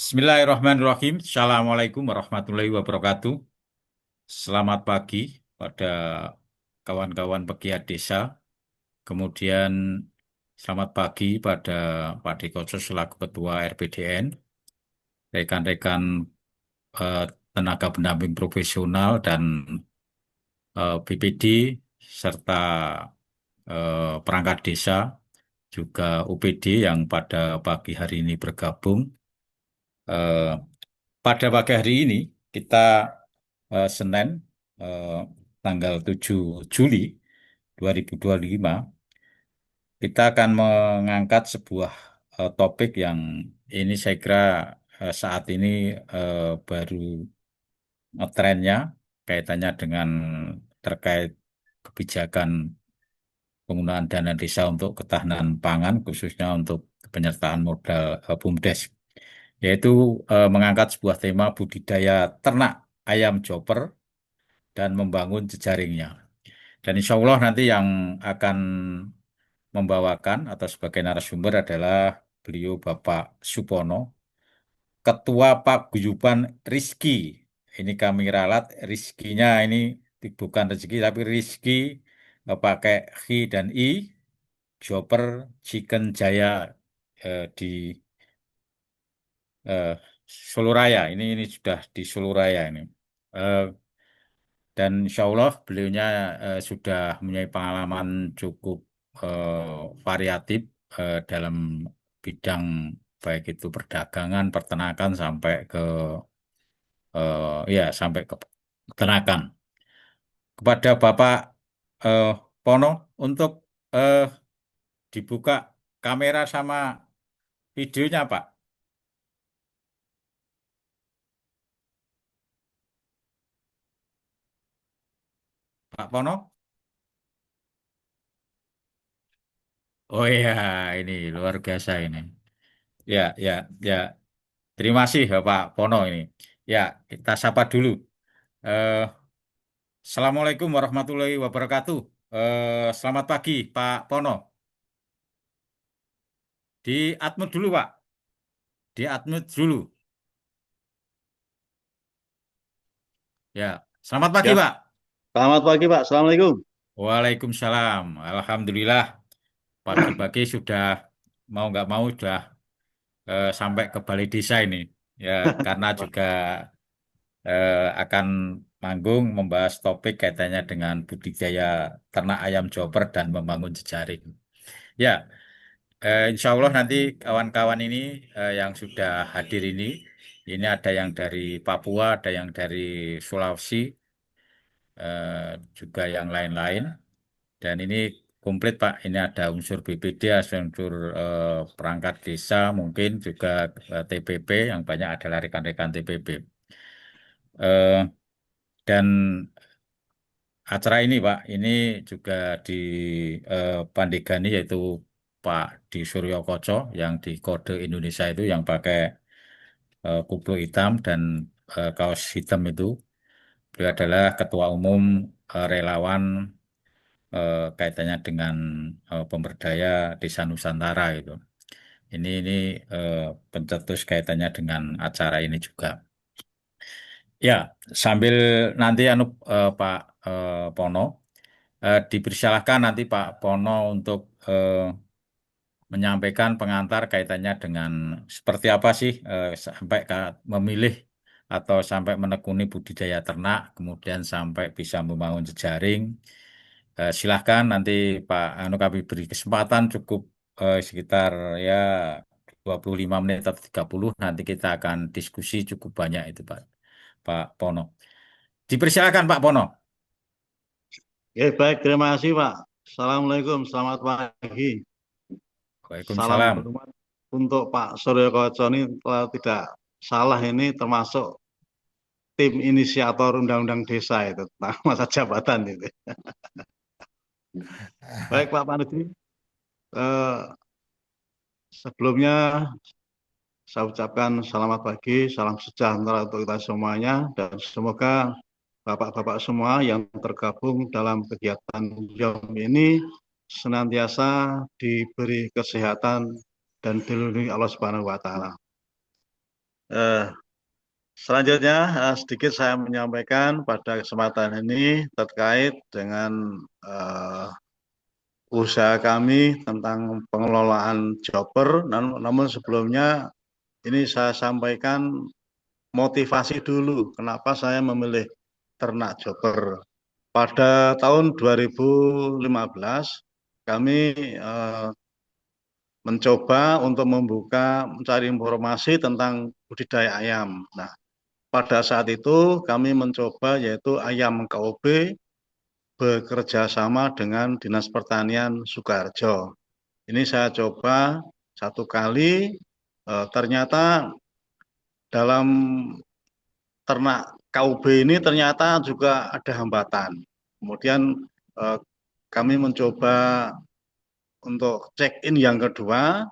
Bismillahirrahmanirrahim. Assalamualaikum warahmatullahi wabarakatuh. Selamat pagi pada kawan-kawan pegiat desa. Kemudian selamat pagi pada Pak Dikoco selaku Ketua RPDN, rekan-rekan eh, tenaga pendamping profesional dan BPD serta perangkat desa, juga UPD yang pada pagi hari ini bergabung. Eh, Pada pagi hari ini kita Senin eh, tanggal 7 Juli 2025 kita akan mengangkat sebuah topik yang ini saya kira saat ini baru trennya kaitannya dengan terkait kebijakan penggunaan dana desa untuk ketahanan pangan khususnya untuk penyertaan modal BUMDes, yaitu mengangkat sebuah tema budidaya ternak ayam chopper dan membangun jejaringnya. Dan insya Allah nanti yang akan membawakan atau sebagai narasumber adalah beliau Bapak Supono, Ketua Paguyuban Rizki. Ini kami ralat, Rizkinya ini bukan rezeki tapi Rizki pakai Hi dan I, Chopper Chicken Jaya di eh, Soluraya. Ini sudah di Soluraya ini. Eh, dan insya Allah beliaunya sudah mempunyai pengalaman cukup variatif dalam bidang baik itu perdagangan, peternakan ya sampai ke peternakan. Kepada Bapak eh, Pono untuk eh, dibuka kamera sama videonya, Pak. Pak Pono. Oh iya, ini luar biasa ini. Ya, ya, ya. Terima kasih Bapak Pono ini. Ya, kita sapa dulu. Eh, Assalamualaikum warahmatullahi wabarakatuh. Selamat pagi Pak Pono. Di admut dulu Pak. Di admut dulu. Ya, selamat pagi Ya, Pak. selamat pagi Pak. Assalamualaikum. Waalaikumsalam. Alhamdulillah. Pagi-pagi sudah mau nggak mau sudah sampai ke balai desa ini. Ya, karena juga akan manggung membahas topik kaitannya dengan budidaya ternak ayam chopper dan membangun jejaring. Ya, insya Allah nanti kawan-kawan ini yang sudah hadir ini ada yang dari Papua, ada yang dari Sulawesi, juga yang lain-lain. Dan ini komplit Pak, ini ada unsur BPD, ada unsur perangkat desa, mungkin juga TPP, yang banyak adalah rekan-rekan TPP. Eh, dan acara ini Pak, ini juga di Pandegani yaitu Pak Di Suryo Koco yang di kode Indonesia itu yang pakai kupluk hitam dan kaos hitam itu. Beliau adalah Ketua Umum Relawan kaitannya dengan pemberdaya Desa Nusantara itu. Ini eh, pencetus kaitannya dengan acara ini juga. Ya, sambil nanti Pak Pono. Dipersilahkan nanti Pak Pono untuk menyampaikan pengantar kaitannya dengan seperti apa sih sampai memilih atau sampai menekuni budidaya ternak, kemudian sampai bisa membangun jejaring. Silahkan nanti Pak kami beri kesempatan cukup sekitar ya 25 menit atau 30, nanti kita akan diskusi cukup banyak itu Pak Pono. Dipersilakan Pak Pono. Oke, baik. Terima kasih Pak. Assalamualaikum. Selamat pagi. Salam Waalaikumsalam. hormat untuk Pak Suryo Koco ini kalau tidak salah ini termasuk tim inisiator Undang-Undang Desa itu tentang masa jabatan itu. Baik Pak Panudi, eh, sebelumnya saya ucapkan selamat pagi, salam sejahtera untuk kita semuanya dan semoga Bapak-bapak semua yang tergabung dalam kegiatan YOM ini senantiasa diberi kesehatan dan dilindungi Allah Subhanahu wa taala. Eh, Selanjutnya sedikit saya menyampaikan pada kesempatan ini terkait dengan eh, usaha kami tentang pengelolaan joper. Namun sebelumnya ini saya sampaikan motivasi dulu kenapa saya memilih ternak joper. Pada tahun 2015 kami mencoba untuk mencari informasi tentang budidaya ayam. Nah, pada saat itu kami mencoba yaitu ayam KOB bekerja sama dengan Dinas Pertanian Sukoharjo. Ini saya coba satu kali, ternyata dalam ternak KUB ini ternyata juga ada hambatan. Kemudian eh, kami mencoba untuk check-in yang kedua,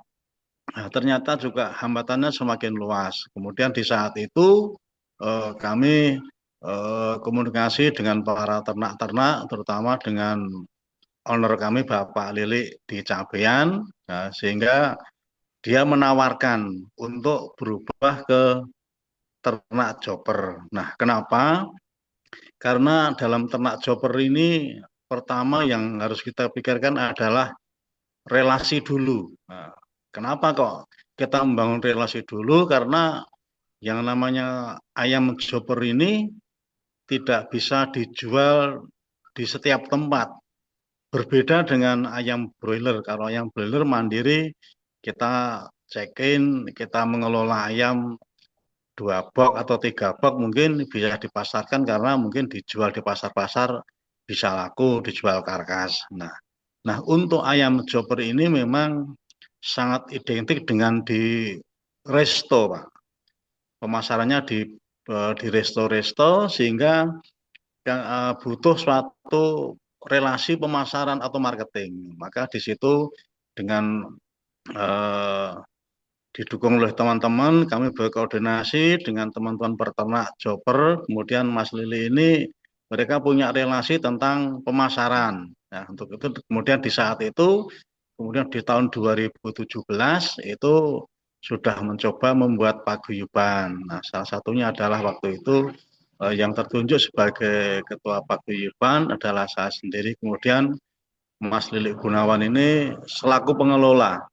nah, ternyata juga hambatannya semakin luas. Kemudian di saat itu kami komunikasi dengan para ternak-ternak, terutama dengan owner kami Bapak Lilik di Cabean, nah, sehingga dia menawarkan untuk berubah ke ternak joper. Nah, kenapa? Karena dalam ternak joper ini pertama yang harus kita pikirkan adalah relasi dulu. Nah, kenapa kok kita membangun relasi dulu? Karena yang namanya ayam joper ini tidak bisa dijual di setiap tempat. Berbeda dengan ayam broiler. Kalau ayam broiler mandiri, kita check-in, kita mengelola ayam 2 box atau 3 box mungkin bisa dipasarkan karena mungkin dijual di pasar-pasar bisa laku, dijual karkas. Nah, untuk ayam chopper ini memang sangat identik dengan di resto, Pak. Pemasarannya di resto-resto sehingga butuh suatu relasi pemasaran atau marketing. Maka di situ dengan eh, didukung oleh teman-teman, kami berkoordinasi dengan teman-teman peternak Joper, kemudian Mas Lili ini mereka punya relasi tentang pemasaran. Nah, untuk itu kemudian di saat itu, kemudian di tahun 2017 itu sudah mencoba membuat paguyuban. Nah, salah satunya adalah waktu itu yang tertunjuk sebagai ketua paguyuban adalah saya sendiri. Kemudian Mas Lili Gunawan ini selaku pengelola.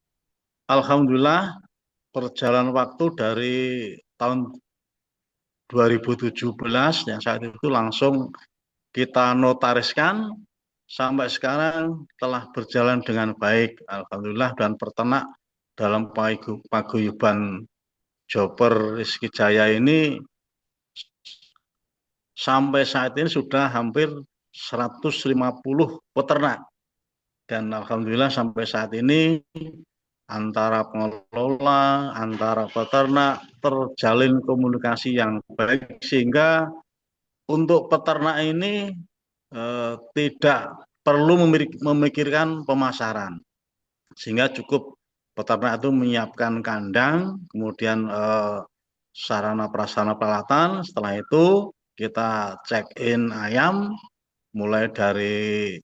Alhamdulillah perjalanan waktu dari tahun 2017 yang saat itu langsung kita notariskan sampai sekarang telah berjalan dengan baik. Alhamdulillah dan peternak dalam paguyuban Joper Rizky Jaya ini sampai saat ini sudah hampir 150 peternak. Dan Alhamdulillah sampai saat ini antara pengelola, antara peternak terjalin komunikasi yang baik sehingga untuk peternak ini tidak perlu memikirkan pemasaran sehingga cukup peternak itu menyiapkan kandang, kemudian sarana prasarana peralatan, setelah itu kita check in ayam mulai dari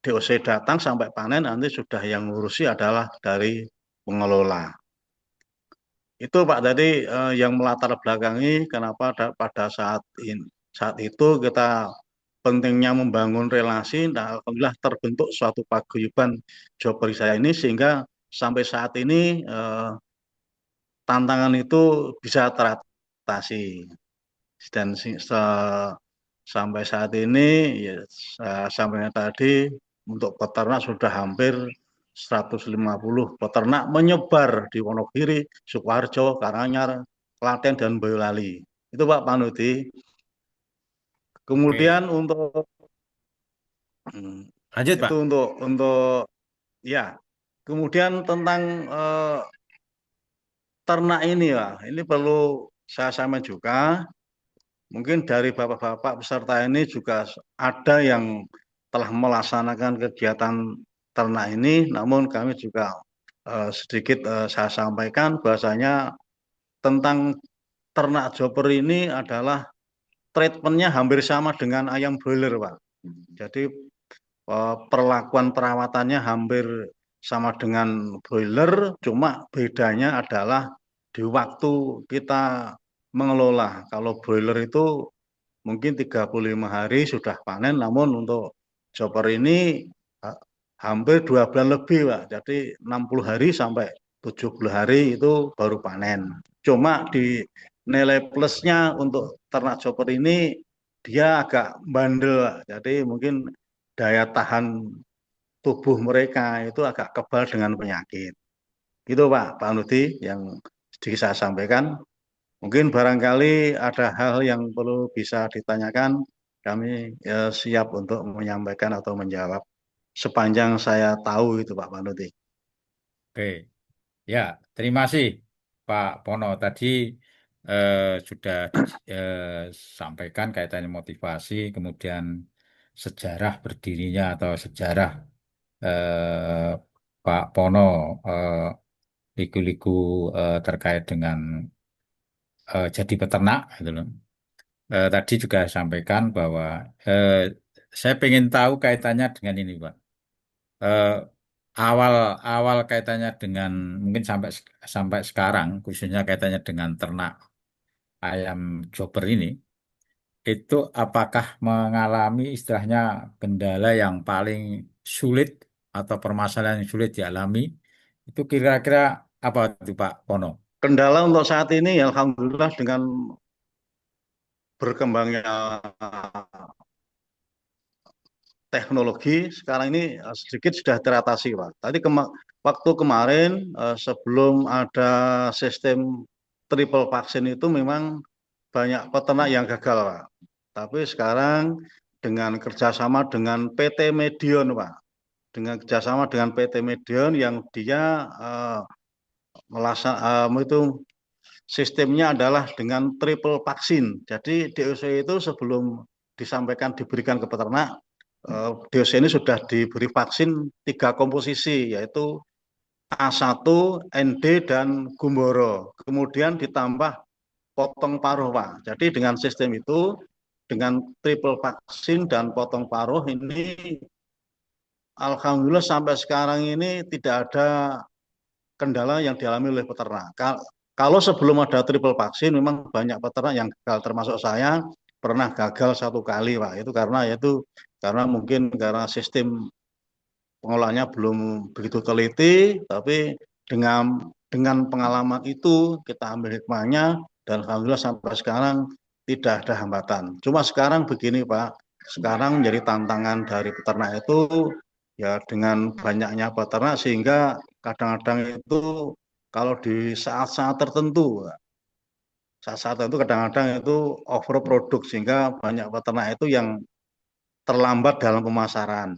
DOC datang sampai panen nanti sudah yang ngurusi adalah dari pengelola. Itu Pak tadi yang melatar belakangi kenapa pada saat itu kita pentingnya membangun relasi. Nah, alhamdulillah terbentuk suatu paguyuban Joper saya ini sehingga sampai saat ini tantangan itu bisa teratasi dan sampai saat ini ya sampai tadi untuk peternak sudah hampir 150 peternak menyebar di Wonogiri, Sukoharjo, Karanganyar, Klaten dan Boyolali. Itu Pak Panudi. Oke, Kemudian untuk lanjut itu Pak. untuk ya. Kemudian tentang ternak ini Pak, ini perlu saya sampaikan juga. Mungkin dari bapak-bapak peserta ini juga ada yang telah melaksanakan kegiatan ternak ini, namun kami juga sedikit saya sampaikan bahwasanya tentang ternak joper ini adalah treatmentnya hampir sama dengan ayam broiler, Pak. Jadi perlakuan perawatannya hampir sama dengan broiler, cuma bedanya adalah di waktu kita mengelola. Kalau broiler itu mungkin 35 hari sudah panen, namun untuk chopper ini ha- hampir 2 bulan lebih, Pak. Jadi 60 hari sampai 70 hari itu baru panen. Cuma di nilai plusnya untuk ternak chopper ini dia agak bandel, Pak. Jadi mungkin daya tahan tubuh mereka itu agak kebal dengan penyakit. Itu Pak Nudi yang sedikit saya sampaikan. Mungkin barangkali ada hal yang perlu bisa ditanyakan, kami siap untuk menyampaikan atau menjawab sepanjang saya tahu itu Pak Panuti. Oke, ya, terima kasih Pak Pono. Tadi eh, sudah disampaikan kaitannya motivasi, kemudian sejarah berdirinya atau sejarah eh, Pak Pono eh, liku-liku terkait dengan jadi peternak, gitu loh. Tadi juga sampaikan bahwa eh, saya ingin tahu kaitannya dengan ini, Pak. Eh, awal kaitannya dengan mungkin sampai sekarang, khususnya kaitannya dengan ternak ayam chopper ini, itu apakah mengalami istilahnya kendala yang paling sulit atau permasalahan yang sulit dialami? Itu kira-kira apa itu Pak Pono? Kendala untuk saat ini, alhamdulillah dengan berkembangnya teknologi, sekarang ini sedikit sudah teratasi Pak. Waktu kemarin sebelum ada sistem triple vaksin itu memang banyak peternak yang gagal Pak. Tapi sekarang dengan kerjasama dengan PT Medion Pak, dengan kerjasama dengan PT Medion yang dia itu sistemnya adalah dengan triple vaksin. Jadi DOC itu sebelum disampaikan diberikan ke peternak, DOC ini sudah diberi vaksin 3 komposisi, yaitu A1, ND, dan Gumboro. Kemudian ditambah potong paruh, Pak. Jadi dengan sistem itu, dengan triple vaksin dan potong paruh ini, alhamdulillah sampai sekarang ini tidak ada kendala yang dialami oleh peternak. Kalau sebelum ada triple vaksin, memang banyak peternak yang gagal, termasuk saya pernah gagal 1 kali, Pak. Itu karena mungkin karena sistem pengolahannya belum begitu teliti, tapi dengan pengalaman itu kita ambil hikmahnya dan alhamdulillah sampai sekarang tidak ada hambatan. Cuma sekarang begini Pak, sekarang menjadi tantangan dari peternak itu ya dengan banyaknya peternak sehingga kadang-kadang itu kalau di saat-saat tertentu, saat-saat tertentu kadang-kadang itu overproduk sehingga banyak peternak itu yang terlambat dalam pemasaran.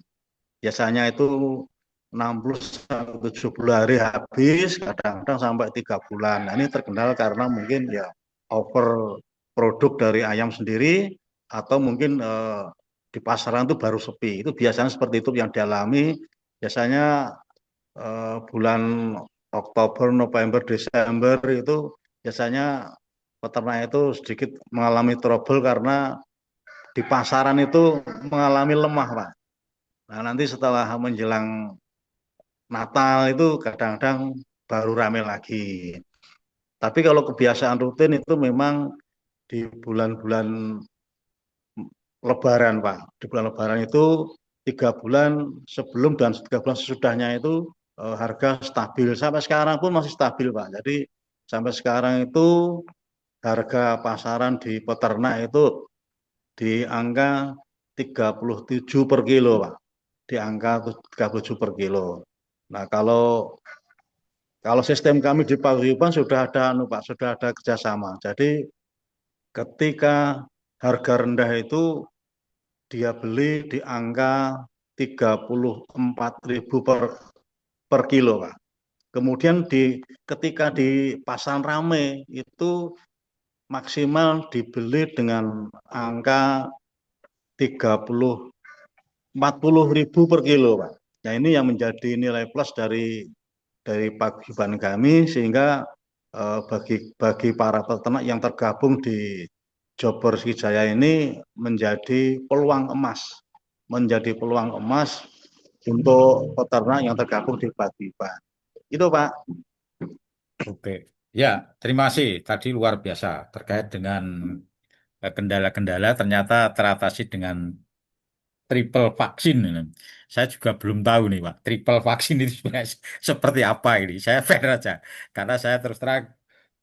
Biasanya itu 60 sampai 70 hari habis, kadang-kadang sampai 3 bulan. Nah, ini terkendala karena mungkin ya over produk dari ayam sendiri atau mungkin di pasaran itu baru sepi. Itu biasanya seperti itu yang dialami. Biasanya bulan Oktober, November, Desember itu biasanya peternak itu sedikit mengalami trouble karena di pasaran itu mengalami lemah, Pak. Nah, nanti setelah menjelang Natal itu kadang-kadang baru rame lagi. Tapi kalau kebiasaan rutin itu memang di bulan-bulan Lebaran, Pak. Di bulan Lebaran itu 3 bulan sebelum dan 3 bulan sesudahnya itu harga stabil. Sampai sekarang pun masih stabil, Pak. Jadi sampai sekarang itu harga pasaran di peternak itu di angka 37 per kilo, Pak. Di angka 37 per kilo. Nah, kalau sistem kami di paguyuban sudah ada, Pak, sudah ada kerjasama. Jadi ketika harga rendah itu dia beli di angka 34.000 per kilo, Pak. Kemudian ketika di pasaran rame itu maksimal dibeli dengan angka 40 ribu per kilo, Pak. Nah, ini yang menjadi nilai plus dari paguyuban kami sehingga bagi para peternak yang tergabung di Jobber Sriwijaya ini menjadi peluang emas untuk peternak yang tergabung di paguyuban. Itu Pak. Oke. Ya, terima kasih. Tadi luar biasa terkait dengan kendala-kendala ternyata teratasi dengan triple vaksin. Saya juga belum tahu nih, Pak. Triple vaksin itu sebenarnya seperti apa ini? Saya fair aja. Karena saya terus terang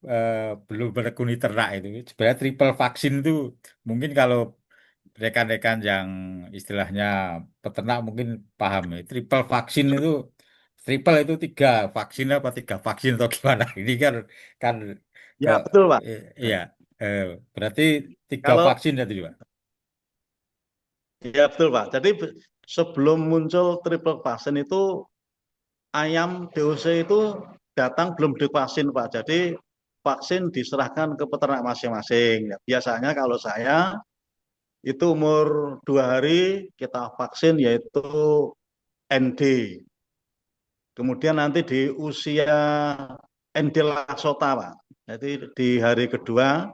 eh, belum menekuni ternak itu. Sebenarnya triple vaksin itu mungkin kalau rekan-rekan yang istilahnya peternak mungkin paham ya. Triple vaksin itu triple itu tiga vaksin apa tiga vaksin atau gimana? Ini kan ke Ya, betul, Pak. iya eh, berarti tiga Kalau vaksin tadi Pak. ya betul, Pak. Jadi sebelum muncul triple vaksin itu ayam DOC itu datang belum divaksin, Pak. Jadi vaksin diserahkan ke peternak masing-masing. Ya, biasanya kalau saya itu umur 2 hari kita vaksin yaitu ND. Kemudian nanti di usia ND Laksota, Pak. Jadi di hari kedua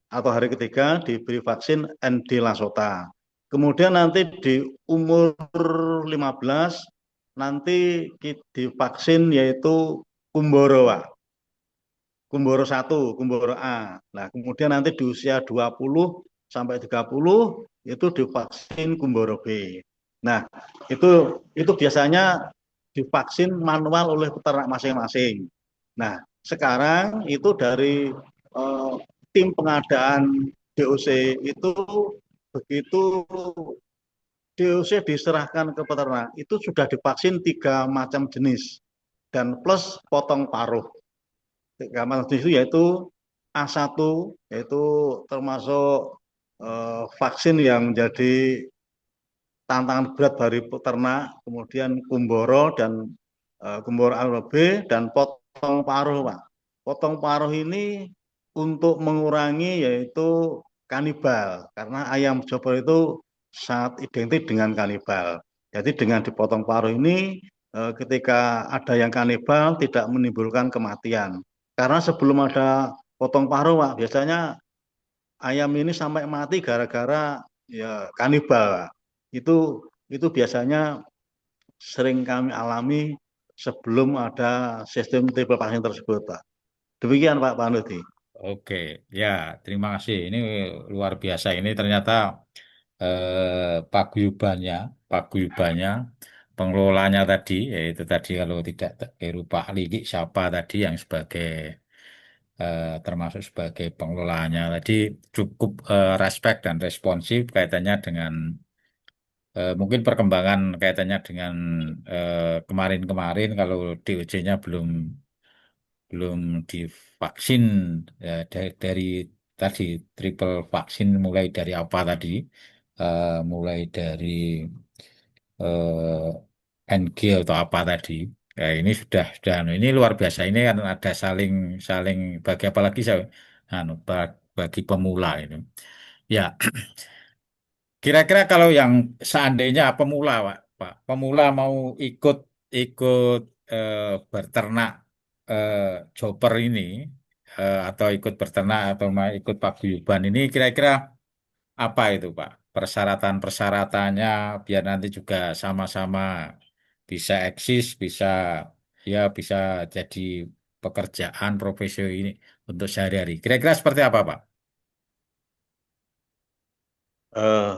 atau hari ketiga diberi vaksin ND Laksota. Kemudian nanti di umur 15 nanti divaksin yaitu Kumboro, Pak. Kumboro 1, Kumboro A. Nah, kemudian nanti di usia 20 sampai 30 itu divaksin Kumboro B. Nah, itu biasanya divaksin manual oleh peternak masing-masing. Nah, sekarang itu dari eh, tim pengadaan DOC itu begitu DOC diserahkan ke peternak, itu sudah divaksin 3 macam jenis dan plus potong paruh. Gamma itu yaitu A1 yaitu termasuk vaksin yang jadi tantangan berat dari peternak, kemudian Kumboro dan Kumboro A B dan potong paruh, Pak. Potong paruh ini untuk mengurangi yaitu kanibal karena ayam Jobber itu sangat identik dengan kanibal. Jadi dengan dipotong paruh ini ketika ada yang kanibal tidak menimbulkan kematian. Karena sebelum ada potong paruh, Pak, biasanya ayam ini sampai mati gara-gara ya kanibal, Pak. Itu biasanya sering kami alami sebelum ada sistem triple vaksin tersebut, Pak. Demikian, Pak Panuti. Oke, ya terima kasih. Ini luar biasa. Ini ternyata paguyubannya, pengelolanya tadi, yaitu tadi kalau tidak keliru Pak Lili siapa tadi yang sebagai termasuk sebagai pengelolanya tadi cukup respect dan responsif kaitannya dengan mungkin perkembangan kaitannya dengan kemarin-kemarin kalau DOJ-nya belum belum divaksin dari tadi triple vaksin mulai dari apa tadi. Mulai dari NG atau apa tadi. Ini sudah anu, ini luar biasa ini kan ada saling saling bagi apalagi saya anu bagi pemula ini ya. Kira-kira kalau yang seandainya pemula, Pak, pemula mau ikut ikut eh, berternak eh, chopper ini atau ikut berternak atau mau ikut paguyuban ini, kira-kira apa itu, Pak? Persyaratan-persyaratannya biar nanti juga sama-sama bisa eksis, bisa jadi pekerjaan profesi ini untuk sehari-hari. Kira-kira seperti apa, Pak? Eh,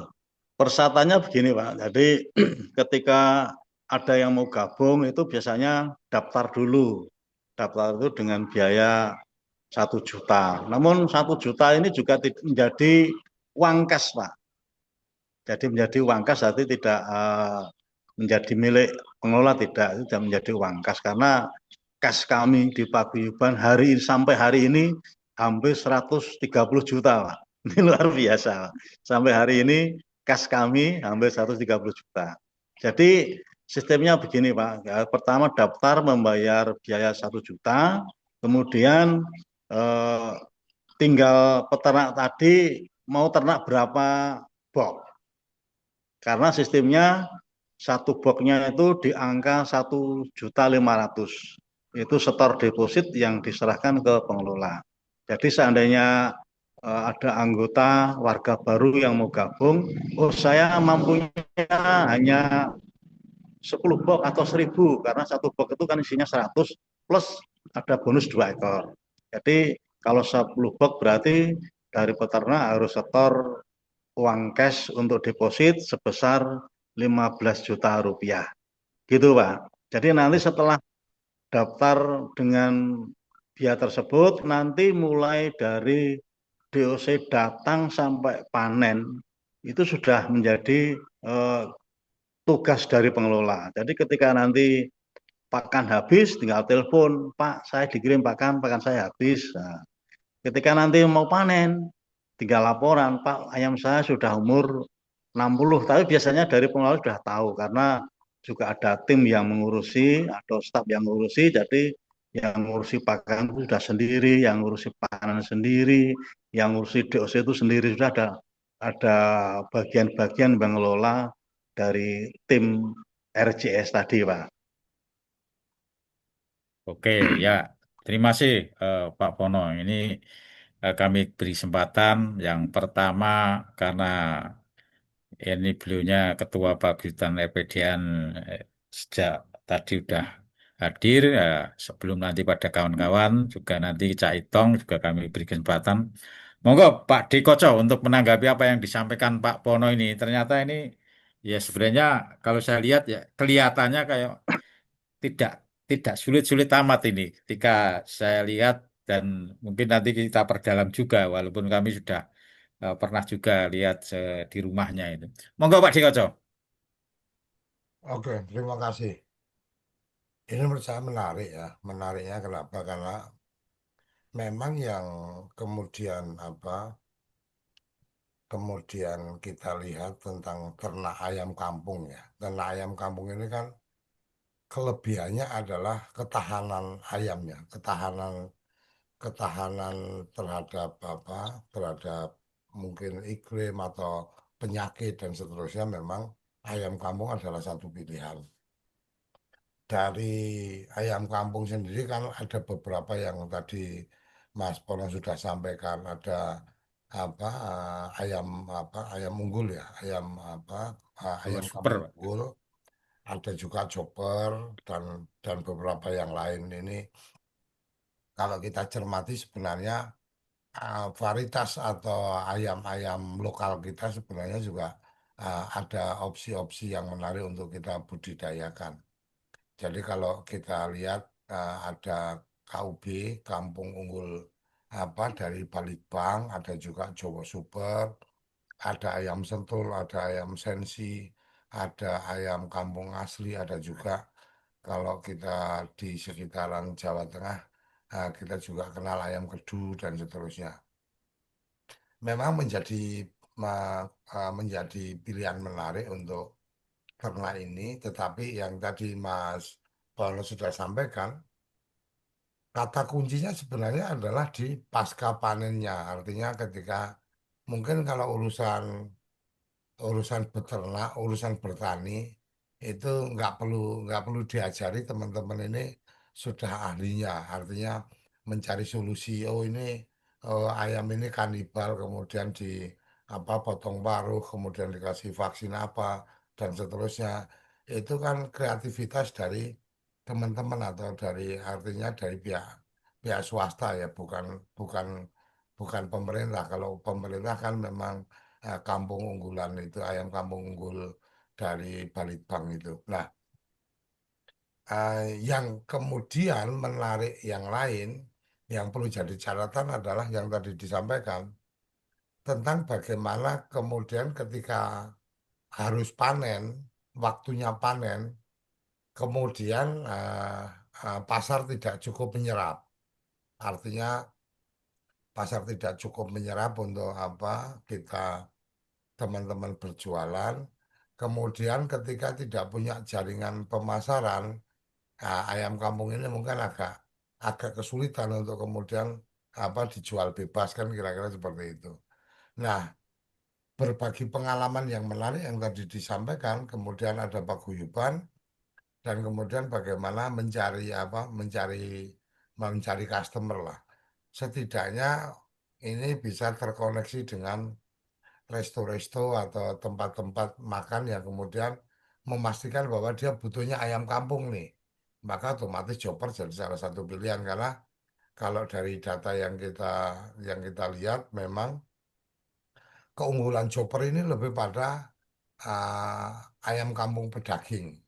Persyaratannya begini, Pak. Jadi ketika ada yang mau gabung itu biasanya daftar dulu. Daftar itu dengan biaya 1 juta. Namun 1 juta ini juga menjadi uang kas, Pak. Jadi menjadi uang kas, berarti tidak menjadi milik pengelola, tidak, itu sudah menjadi uang kas karena kas kami di Paguyuban hari ini sampai hari ini hampir 130 juta, Pak. Ini luar biasa, Pak. Sampai hari ini kas kami hampir 130 juta. Jadi sistemnya begini, Pak. Ya, pertama daftar membayar biaya 1 juta, kemudian eh, tinggal peternak tadi mau ternak berapa box. Karena sistemnya satu boxnya itu di angka 1.500.000. Itu setor deposit yang diserahkan ke pengelola. Jadi seandainya ada anggota warga baru yang mau gabung, oh saya mampunya hanya 10 box atau 1.000 karena satu box itu kan isinya 100 plus ada bonus 2 ekor. Jadi kalau 10 box berarti dari peternak harus setor uang cash untuk deposit sebesar 15 juta rupiah. Gitu Pak. Jadi nanti setelah daftar dengan biaya tersebut, nanti mulai dari DOC datang sampai panen, itu sudah menjadi eh, tugas dari pengelola. Jadi ketika nanti pakan habis, tinggal telepon, Pak, saya dikirim pakan, pakan saya habis. Nah, ketika nanti mau panen, tinggal laporan, Pak, ayam saya sudah umur 60. Tapi biasanya dari pengelola sudah tahu karena juga ada tim yang mengurusi atau staf yang mengurusi. Jadi yang mengurusi pakan itu sudah sendiri, yang mengurusi panen sendiri, yang mengurusi DOC itu sendiri sudah ada bagian-bagian mengelola dari tim RJS tadi, Pak. Oke, ya. Terima kasih Pak Pono. Ini kami beri kesempatan yang pertama karena ini beliaunya Ketua Paguyuban EPDN sejak tadi udah hadir. Sebelum nanti pada kawan-kawan juga nanti Cak Itong juga kami beri kesempatan. Monggo Pak Dikoco untuk menanggapi apa yang disampaikan Pak Pono ini. Ternyata ini ya sebenarnya kalau saya lihat ya kelihatannya kayak tidak tidak sulit-sulit amat ini ketika saya lihat dan mungkin nanti kita perdalam juga walaupun kami sudah pernah juga lihat di rumahnya itu. Monggo Pak Dikoco. Oke, terima kasih. Ini menurut saya menarik ya. Menariknya kenapa? Karena memang yang kemudian kemudian kita lihat tentang ternak ayam kampung ya. Ternak ayam kampung ini kan kelebihannya adalah ketahanan ayamnya, ketahanan ketahanan terhadap terhadap mungkin iklim atau penyakit dan seterusnya memang ayam kampung adalah satu pilihan. Dari ayam kampung sendiri kan ada beberapa yang tadi Mas Pono sudah sampaikan ada ayam ayam unggul ya Oh, ayam super, kampung Pak. unggul ada juga chopper dan beberapa yang lain ini kalau kita cermati sebenarnya varietas atau ayam-ayam lokal kita sebenarnya juga ada opsi-opsi yang menarik untuk kita budidayakan. Jadi kalau kita lihat ada KUB, Kampung Unggul dari Balitbang, ada juga Jowo Super, ada ayam sentul, ada ayam sensi, ada ayam kampung asli, ada juga kalau kita di sekitaran Jawa Tengah, kita juga kenal ayam kedu dan seterusnya. Memang menjadi pilihan menarik untuk ternak ini, tetapi yang tadi Mas Paulo sudah sampaikan, kata kuncinya sebenarnya adalah di pasca panennya. Artinya ketika mungkin kalau urusan beternak, urusan bertani itu nggak perlu diajari teman-teman ini sudah ahlinya. Artinya mencari solusi. Oh ini ayam ini kanibal, kemudian di potong paruh, kemudian dikasih vaksin apa dan seterusnya. Itu kan kreativitas dari teman-teman atau dari artinya dari pihak pihak swasta ya, bukan bukan bukan pemerintah. Kalau pemerintah kan memang kampung unggulan itu ayam kampung unggul dari Balitbang itu. Nah, yang kemudian menarik yang lain yang perlu jadi catatan adalah yang tadi disampaikan tentang bagaimana kemudian ketika harus panen, waktunya panen, kemudian pasar tidak cukup menyerap. Artinya pasar tidak cukup menyerap untuk kita teman-teman berjualan. Kemudian ketika tidak punya jaringan pemasaran, ayam kampung ini mungkin agak agak kesulitan untuk kemudian dijual bebas kan kira-kira seperti itu. Nah, berbagi pengalaman yang menarik yang tadi disampaikan, kemudian ada paguyuban dan kemudian bagaimana mencari customer lah. Setidaknya ini bisa terkoneksi dengan resto-resto atau tempat-tempat makan yang kemudian memastikan bahwa dia butuhnya ayam kampung nih. Maka otomatis chopper jadi salah satu pilihan karena kalau dari data yang kita lihat memang keunggulan chopper ini lebih pada ayam kampung pedaging.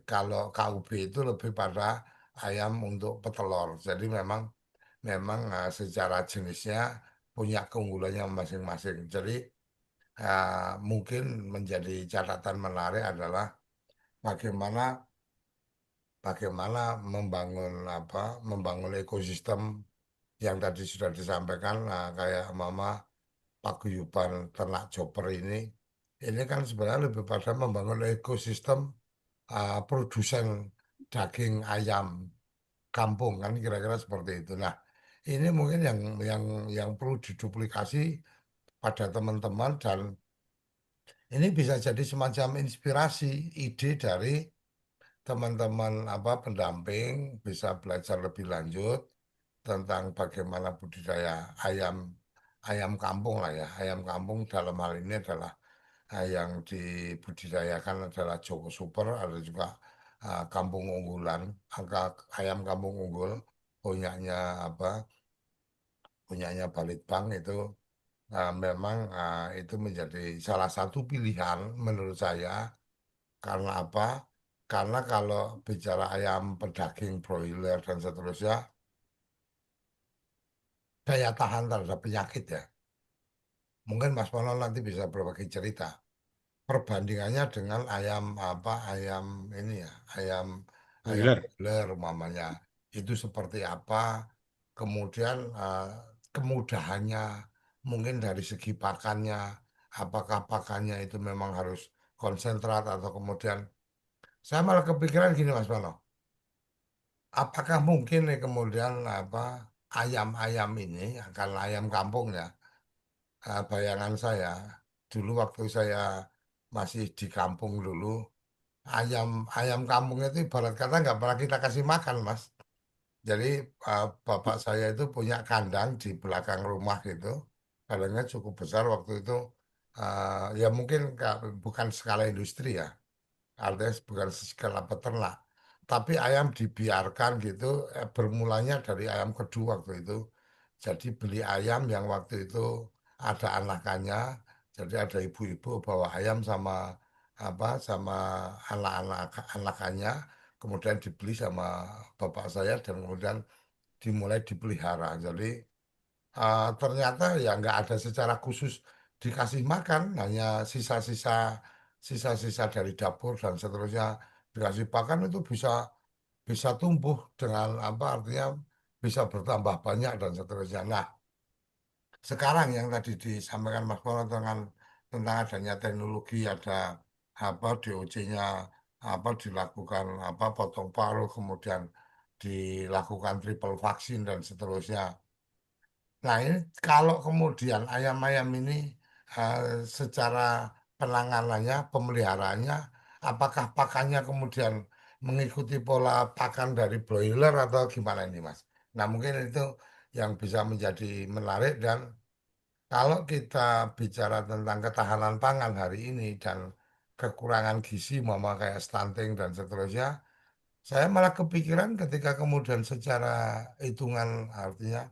Kalau KUB itu lebih pada ayam untuk petelur. Jadi memang memang secara jenisnya punya keunggulannya masing-masing. Jadi mungkin menjadi catatan menarik adalah bagaimana bagaimana membangun ekosistem yang tadi sudah disampaikan kayak Mama paguyuban ternak chopper ini kan sebenarnya lebih pada membangun ekosistem produsen daging ayam kampung kan kira-kira seperti itu. Nah, ini mungkin yang perlu diduplikasi pada teman-teman dan ini bisa jadi semacam inspirasi ide dari teman-teman pendamping bisa belajar lebih lanjut tentang bagaimana budidaya ayam ayam kampung lah ya. Ayam kampung dalam hal ini adalah yang dibudidayakan adalah Joko Super, ada juga kampung unggulan, angka ayam kampung unggul punyanya punyanya Balitbang itu memang itu menjadi salah satu pilihan menurut saya karena apa? Karena kalau bicara ayam pedaging broiler dan seterusnya, daya tahan terhadap penyakit ya. Mungkin Mas Mono nanti bisa berbagi cerita. Perbandingannya dengan ayam ayam ini ya ayam Broiler. broiler umpamanya itu seperti apa kemudian kemudahannya mungkin dari segi pakannya apakah pakannya itu memang harus konsentrat atau kemudian saya malah kepikiran gini Mas Mano apakah mungkin nih kemudian ayam-ayam ini akan ayam kampung ya bayangan saya dulu waktu saya masih di kampung dulu ayam ayam kampung itu ibarat kata nggak pernah kita kasih makan mas jadi bapak saya itu punya kandang di belakang rumah gitu kandangnya cukup besar waktu itu ya mungkin bukan skala industri ya artinya bukan skala peternak tapi ayam dibiarkan gitu bermulanya dari ayam kedua waktu itu jadi beli ayam yang waktu itu ada anakannya jadi ada ibu-ibu bawa ayam sama sama anak-anak anakannya kemudian dibeli sama bapak saya dan kemudian dimulai dipelihara jadi ternyata ya nggak ada secara khusus dikasih makan, hanya sisa-sisa dari dapur dan seterusnya dikasih pakan itu bisa bisa tumbuh dengan artinya bisa bertambah banyak dan seterusnya. Nah, sekarang yang tadi disampaikan Mas Mono tentang adanya teknologi ada DOC-nya dilakukan potong paruh kemudian dilakukan triple vaksin dan seterusnya. Nah, ini kalau kemudian ayam-ayam ini eh, secara penanganannya, pemeliharaannya, apakah pakannya kemudian mengikuti pola pakan dari broiler atau gimana ini, Mas? Nah, mungkin itu yang bisa menjadi menarik dan kalau kita bicara tentang ketahanan pangan hari ini dan kekurangan gizi, mama kayak stunting dan seterusnya, saya malah kepikiran ketika kemudian secara hitungan artinya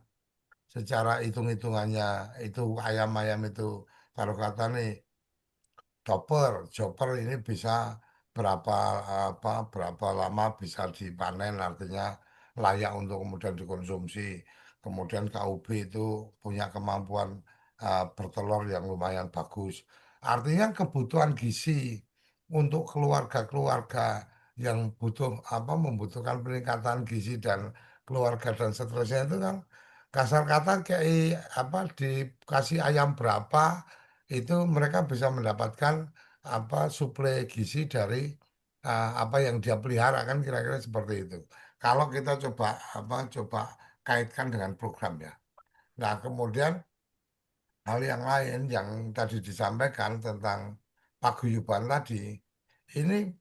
secara hitung-hitungannya itu ayam-ayam itu taruh kata nih chopper ini bisa berapa berapa lama bisa dipanen artinya layak untuk kemudian dikonsumsi. Kemudian KUB itu punya kemampuan bertelur yang lumayan bagus. Artinya kebutuhan gizi untuk keluarga-keluarga yang butuh membutuhkan peningkatan gizi dan keluarga dan seterusnya itu kan kasar kata kayak dikasih ayam berapa itu mereka bisa mendapatkan suplai gizi dari apa yang dia pelihara kan kira-kira seperti itu. Kalau kita coba kaitkan dengan program ya. Nah, kemudian hal yang lain yang tadi disampaikan tentang paguyuban tadi ini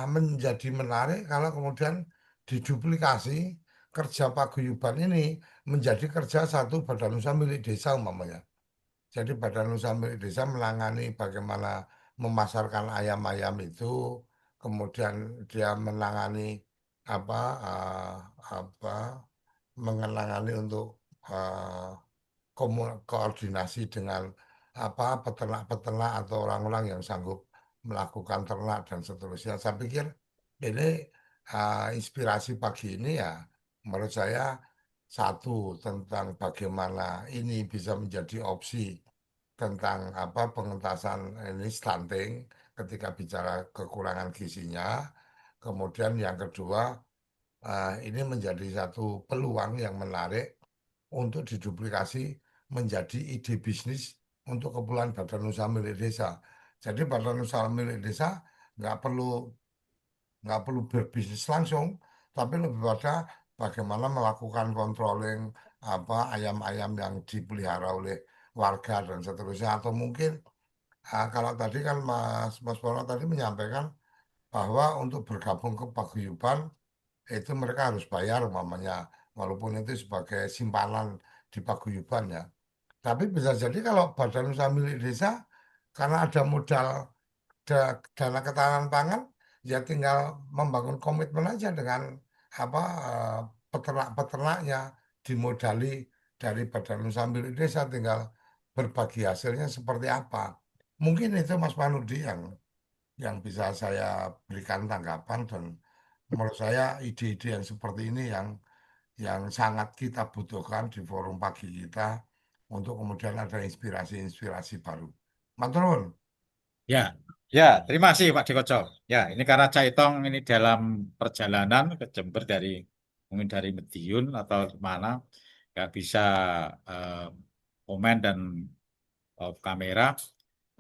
menjadi menarik kalau kemudian diduplikasi kerja paguyuban ini menjadi kerja satu badan usaha milik desa umpamanya. Jadi Badan Usaha Milik Desa menangani bagaimana memasarkan ayam-ayam itu, kemudian dia menangani apa apa mengenangani untuk eh, koordinasi dengan peternak-peternak atau orang-orang yang sanggup melakukan ternak dan seterusnya. Saya pikir ini inspirasi pagi ini ya menurut saya satu tentang bagaimana ini bisa menjadi opsi tentang pengentasan ini stunting ketika bicara kekurangan gizinya. Kemudian yang kedua ini menjadi satu peluang yang menarik untuk diduplikasi menjadi ide bisnis untuk keperluan badan usaha milik desa. Jadi badan usaha milik desa nggak perlu nggak perlu berbisnis langsung, tapi lebih pada bagaimana melakukan controlling ayam-ayam yang dipelihara oleh warga dan seterusnya. Atau mungkin kalau tadi kan Mas Bono tadi menyampaikan bahwa untuk bergabung ke paguyuban itu mereka harus bayar umpamanya, walaupun itu sebagai simpanan di paguyuban ya. Tapi bisa jadi kalau badan usaha milik desa, karena ada modal dana ketahanan pangan, ya tinggal membangun komitmen aja dengan apa eh, peternak-peternaknya dimodali dari badan usaha milik desa, tinggal berbagi hasilnya seperti apa. Mungkin itu Mas Manudi yang bisa saya berikan tanggapan dan menurut saya ide-ide yang seperti ini yang sangat kita butuhkan di forum pagi kita untuk kemudian ada inspirasi-inspirasi baru. Maturun. Ya, ya, terima kasih Pak Dekoco. Ya, ini karena Caitong ini dalam perjalanan ke Jember mungkin dari Mediun atau mana, nggak bisa eh, komen dan kamera.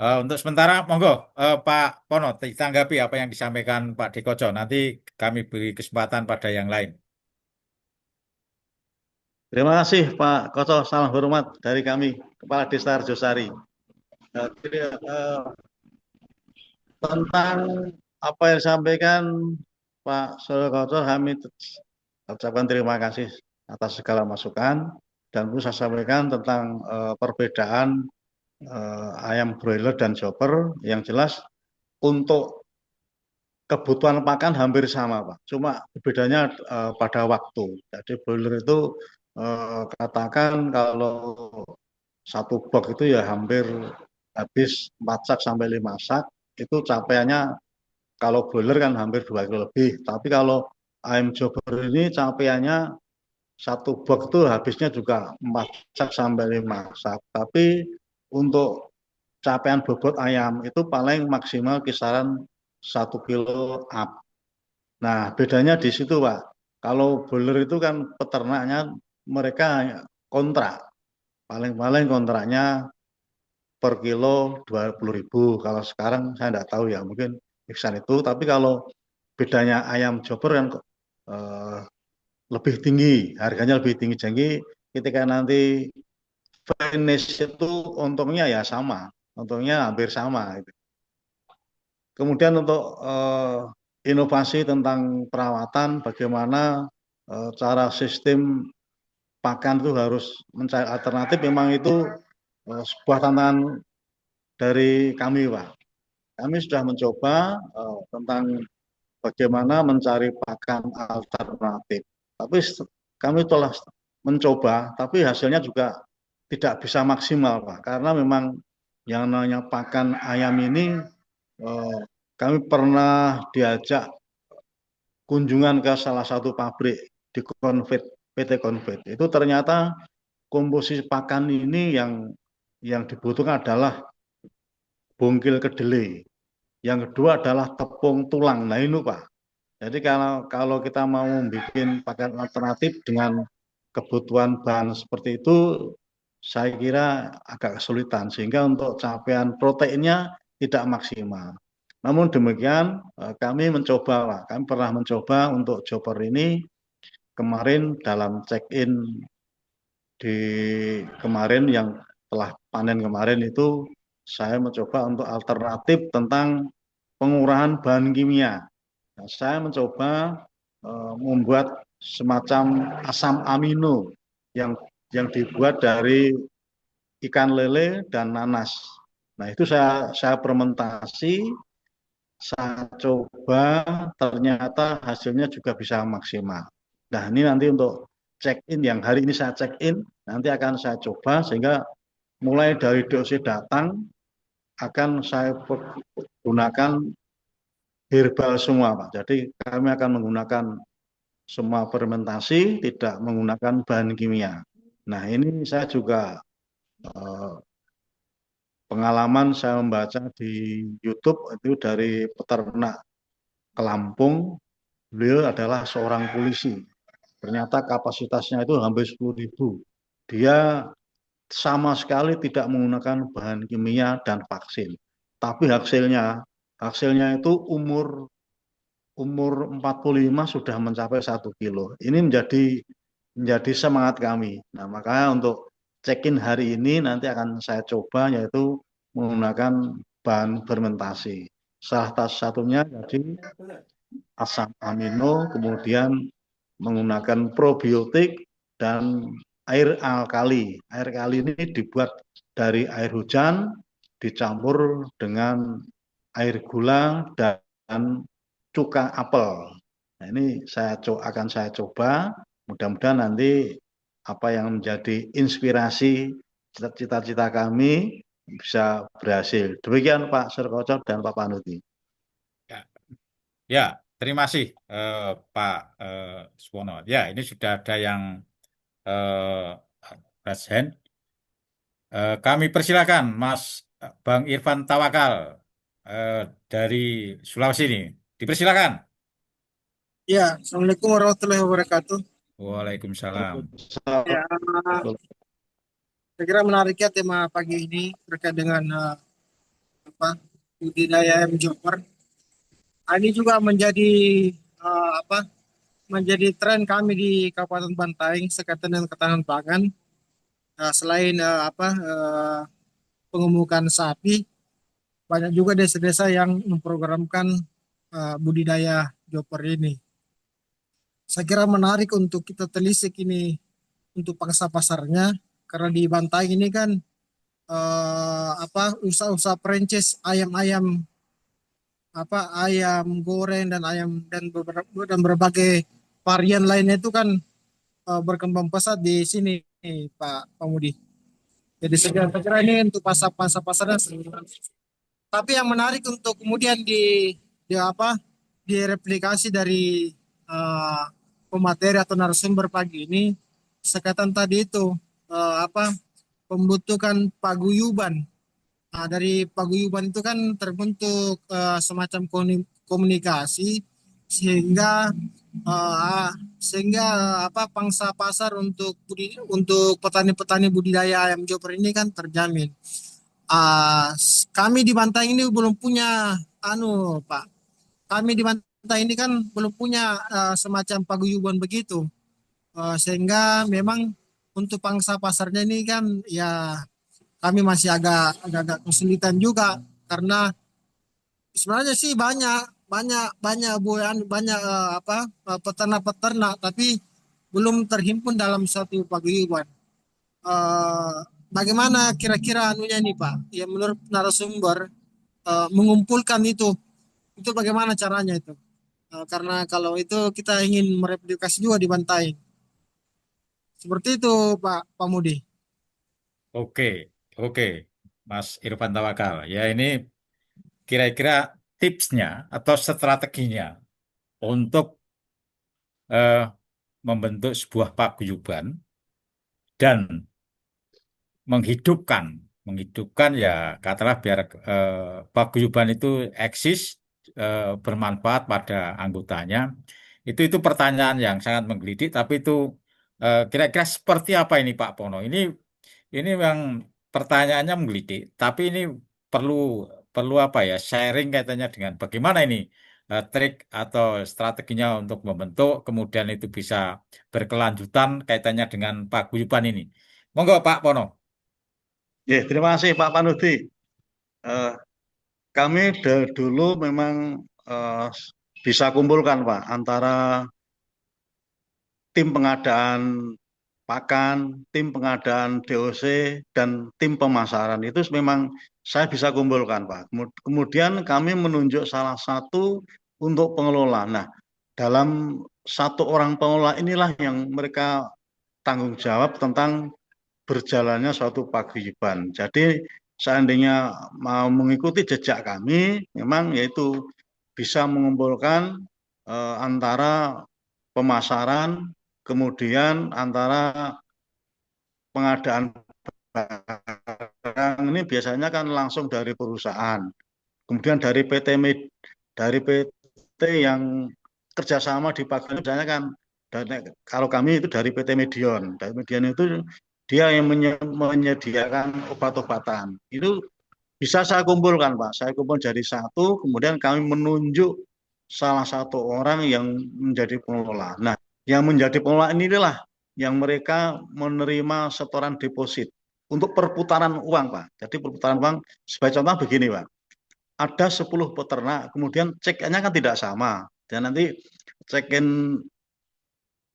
Untuk sementara, monggo Pak Pono ditanggapi apa yang disampaikan Pak Dekoco. Nanti kami beri kesempatan pada yang lain. Terima kasih Pak Koco, salam hormat dari kami, Kepala Desa Arjosari. Jadi, tentang apa yang disampaikan Pak Solo Koco, kami ucapkan terima kasih atas segala masukan dan perlu saya sampaikan tentang perbedaan ayam broiler dan chopper. Yang jelas untuk kebutuhan pakan hampir sama, Pak. Cuma bedanya pada waktu. Jadi broiler itu katakan kalau satu box itu ya hampir habis 4 sak sampai 5 sak. Itu capaiannya kalau broiler kan hampir 2 kilo lebih. Tapi kalau ayam chopper ini capaiannya satu box itu habisnya juga 4 sak sampai 5 sak. Tapi untuk capaian bobot ayam itu paling maksimal kisaran 1 kilo up. Nah, bedanya di situ, Pak. Kalau broiler itu kan peternaknya mereka kontrak. Paling-paling kontraknya per kilo 20.000. Kalau sekarang saya tidak tahu ya, mungkin fixan itu. Tapi kalau bedanya ayam chopper kan lebih tinggi, harganya lebih tinggi. Jadi ketika nanti finish itu untungnya ya sama, untungnya hampir sama. Kemudian untuk inovasi tentang perawatan, bagaimana cara sistem pakan itu harus mencari alternatif, memang itu sebuah tantangan dari kami, Pak. Kami sudah mencoba tentang bagaimana mencari pakan alternatif. Tapi kami telah mencoba, tapi hasilnya juga tidak bisa maksimal, Pak. Karena memang yang namanya pakan ayam ini, kami pernah diajak kunjungan ke salah satu pabrik di Konfit, PT Konfit. Itu ternyata komposisi pakan ini yang dibutuhkan adalah bongkil kedelai. Yang kedua adalah tepung tulang. Nah ini Pak. Jadi kalau kita mau bikin pakan alternatif dengan kebutuhan bahan seperti itu, saya kira agak kesulitan. Sehingga untuk capaian proteinnya tidak maksimal. Namun demikian, kami mencoba, Pak. Kami pernah mencoba untuk chopper ini kemarin dalam check-in di kemarin yang telah panen kemarin itu, saya mencoba untuk alternatif tentang pengurahan bahan kimia. Nah, saya mencoba membuat semacam asam amino yang dibuat dari ikan lele dan nanas. Nah, itu saya fermentasi, saya coba, ternyata hasilnya juga bisa maksimal. Nah, ini nanti untuk check-in yang hari ini saya check-in, nanti akan saya coba sehingga mulai dari DOC datang akan saya gunakan herbal semua, Pak. Jadi kami akan menggunakan semua fermentasi, tidak menggunakan bahan kimia. Nah, ini saya juga pengalaman saya membaca di YouTube itu dari peternak ke Lampung, beliau adalah seorang polisi. Ternyata kapasitasnya itu hampir 10.000. Dia sama sekali tidak menggunakan bahan kimia dan vaksin. Tapi hasilnya itu umur 45 sudah mencapai 1 kilo. Ini menjadi semangat kami. Nah, makanya untuk check-in hari ini nanti akan saya coba yaitu menggunakan bahan fermentasi. Salah satunya jadi asam amino, kemudian menggunakan probiotik dan air alkali. Air alkali ini dibuat dari air hujan, dicampur dengan air gula dan cuka apel. Nah, ini akan saya coba. Mudah-mudahan nanti apa yang menjadi inspirasi cita-cita kami bisa berhasil. Demikian Pak Surkoco dan Pak Panuti. Ya, ya, terima kasih Pak Suwono. Ya, ini sudah ada yang raise hand. Kami persilakan Mas Bang Irfan Tawakal dari Sulawesi ini. Dipersilakan. Ya, Assalamualaikum warahmatullahi wabarakatuh. Waalaikumsalam. Ya, saya kira menarik ya tema pagi ini terkait dengan budidaya ayam joper. Ini juga menjadi tren kami di Kabupaten Bantaeng sekaitan dengan ketahanan pangan. Selain pengemukan sapi, banyak juga desa-desa yang memprogramkan budidaya joper ini. Saya kira menarik untuk kita telisik ini untuk pangsa pasarnya, karena di Bantaeng ini kan usaha-usaha perancis ayam-ayam ayam goreng dan berbagai varian lainnya itu kan berkembang pesat di sini Pak Pamudi. Jadi saya kira ini untuk pasarnya. Tapi yang menarik untuk kemudian direplikasi dari pemateri atau narasumber pagi ini sekatan tadi itu pembentukan paguyuban. Nah, dari paguyuban itu kan terbentuk semacam komunikasi sehingga pangsa pasar untuk petani-petani budidaya ayam joper ini kan terjamin. Kami di Bantaeng ini belum punya Pak. Kami di Bantaeng ini kan belum punya semacam paguyuban begitu. Sehingga memang untuk pangsa pasarnya ini kan ya kami masih agak kesulitan juga, karena sebenarnya sih banyak peternak-peternak tapi belum terhimpun dalam satu paguyuban. Bagaimana kira-kira nih Pak? Ya menurut narasumber mengumpulkan itu bagaimana caranya itu? Karena kalau itu kita ingin mereplikasi juga di Bantaeng. Seperti itu Pak Pamudi. Oke, Mas Irfan Tawakal. Ya, ini kira-kira tipsnya atau strateginya untuk membentuk sebuah paguyuban dan menghidupkan ya katakanlah biar paguyuban itu eksis, bermanfaat pada anggotanya. Itu pertanyaan yang sangat menggelitik, tapi itu kira-kira seperti apa ini Pak Pono? Ini yang pertanyaannya menggelitik, tapi ini perlu perlu apa ya, sharing kaitannya dengan bagaimana ini trik atau strateginya untuk membentuk, kemudian itu bisa berkelanjutan kaitannya dengan paguyuban ini. Monggo Pak Pono. Ya, terima kasih Pak Panuti. Kami dulu memang bisa kumpulkan Pak antara tim pengadaan pakan, tim pengadaan DOC, dan tim pemasaran. Itu memang saya bisa kumpulkan Pak. Kemudian kami menunjuk salah satu untuk pengelola. Nah, dalam satu orang pengelola inilah yang mereka tanggung jawab tentang berjalannya suatu paguyuban. Jadi seandainya mau mengikuti jejak kami, memang yaitu bisa mengumpulkan antara pemasaran, kemudian antara pengadaan barang ini biasanya kan langsung dari perusahaan, kemudian dari PT yang kerjasama di paguyuban misalnya kan, kalau kami itu dari PT Medion. Dari Medion itu dia yang menyediakan obat-obatan. Itu bisa saya kumpulkan, Pak. Saya kumpul jadi satu, kemudian kami menunjuk salah satu orang yang menjadi pengelola. Nah, yang menjadi pengelola inilah yang mereka menerima setoran deposit untuk perputaran uang, Pak. Jadi perputaran uang, sebagai contoh begini, Pak. Ada 10 peternak, kemudian check-in-nya kan tidak sama. Dan nanti check-in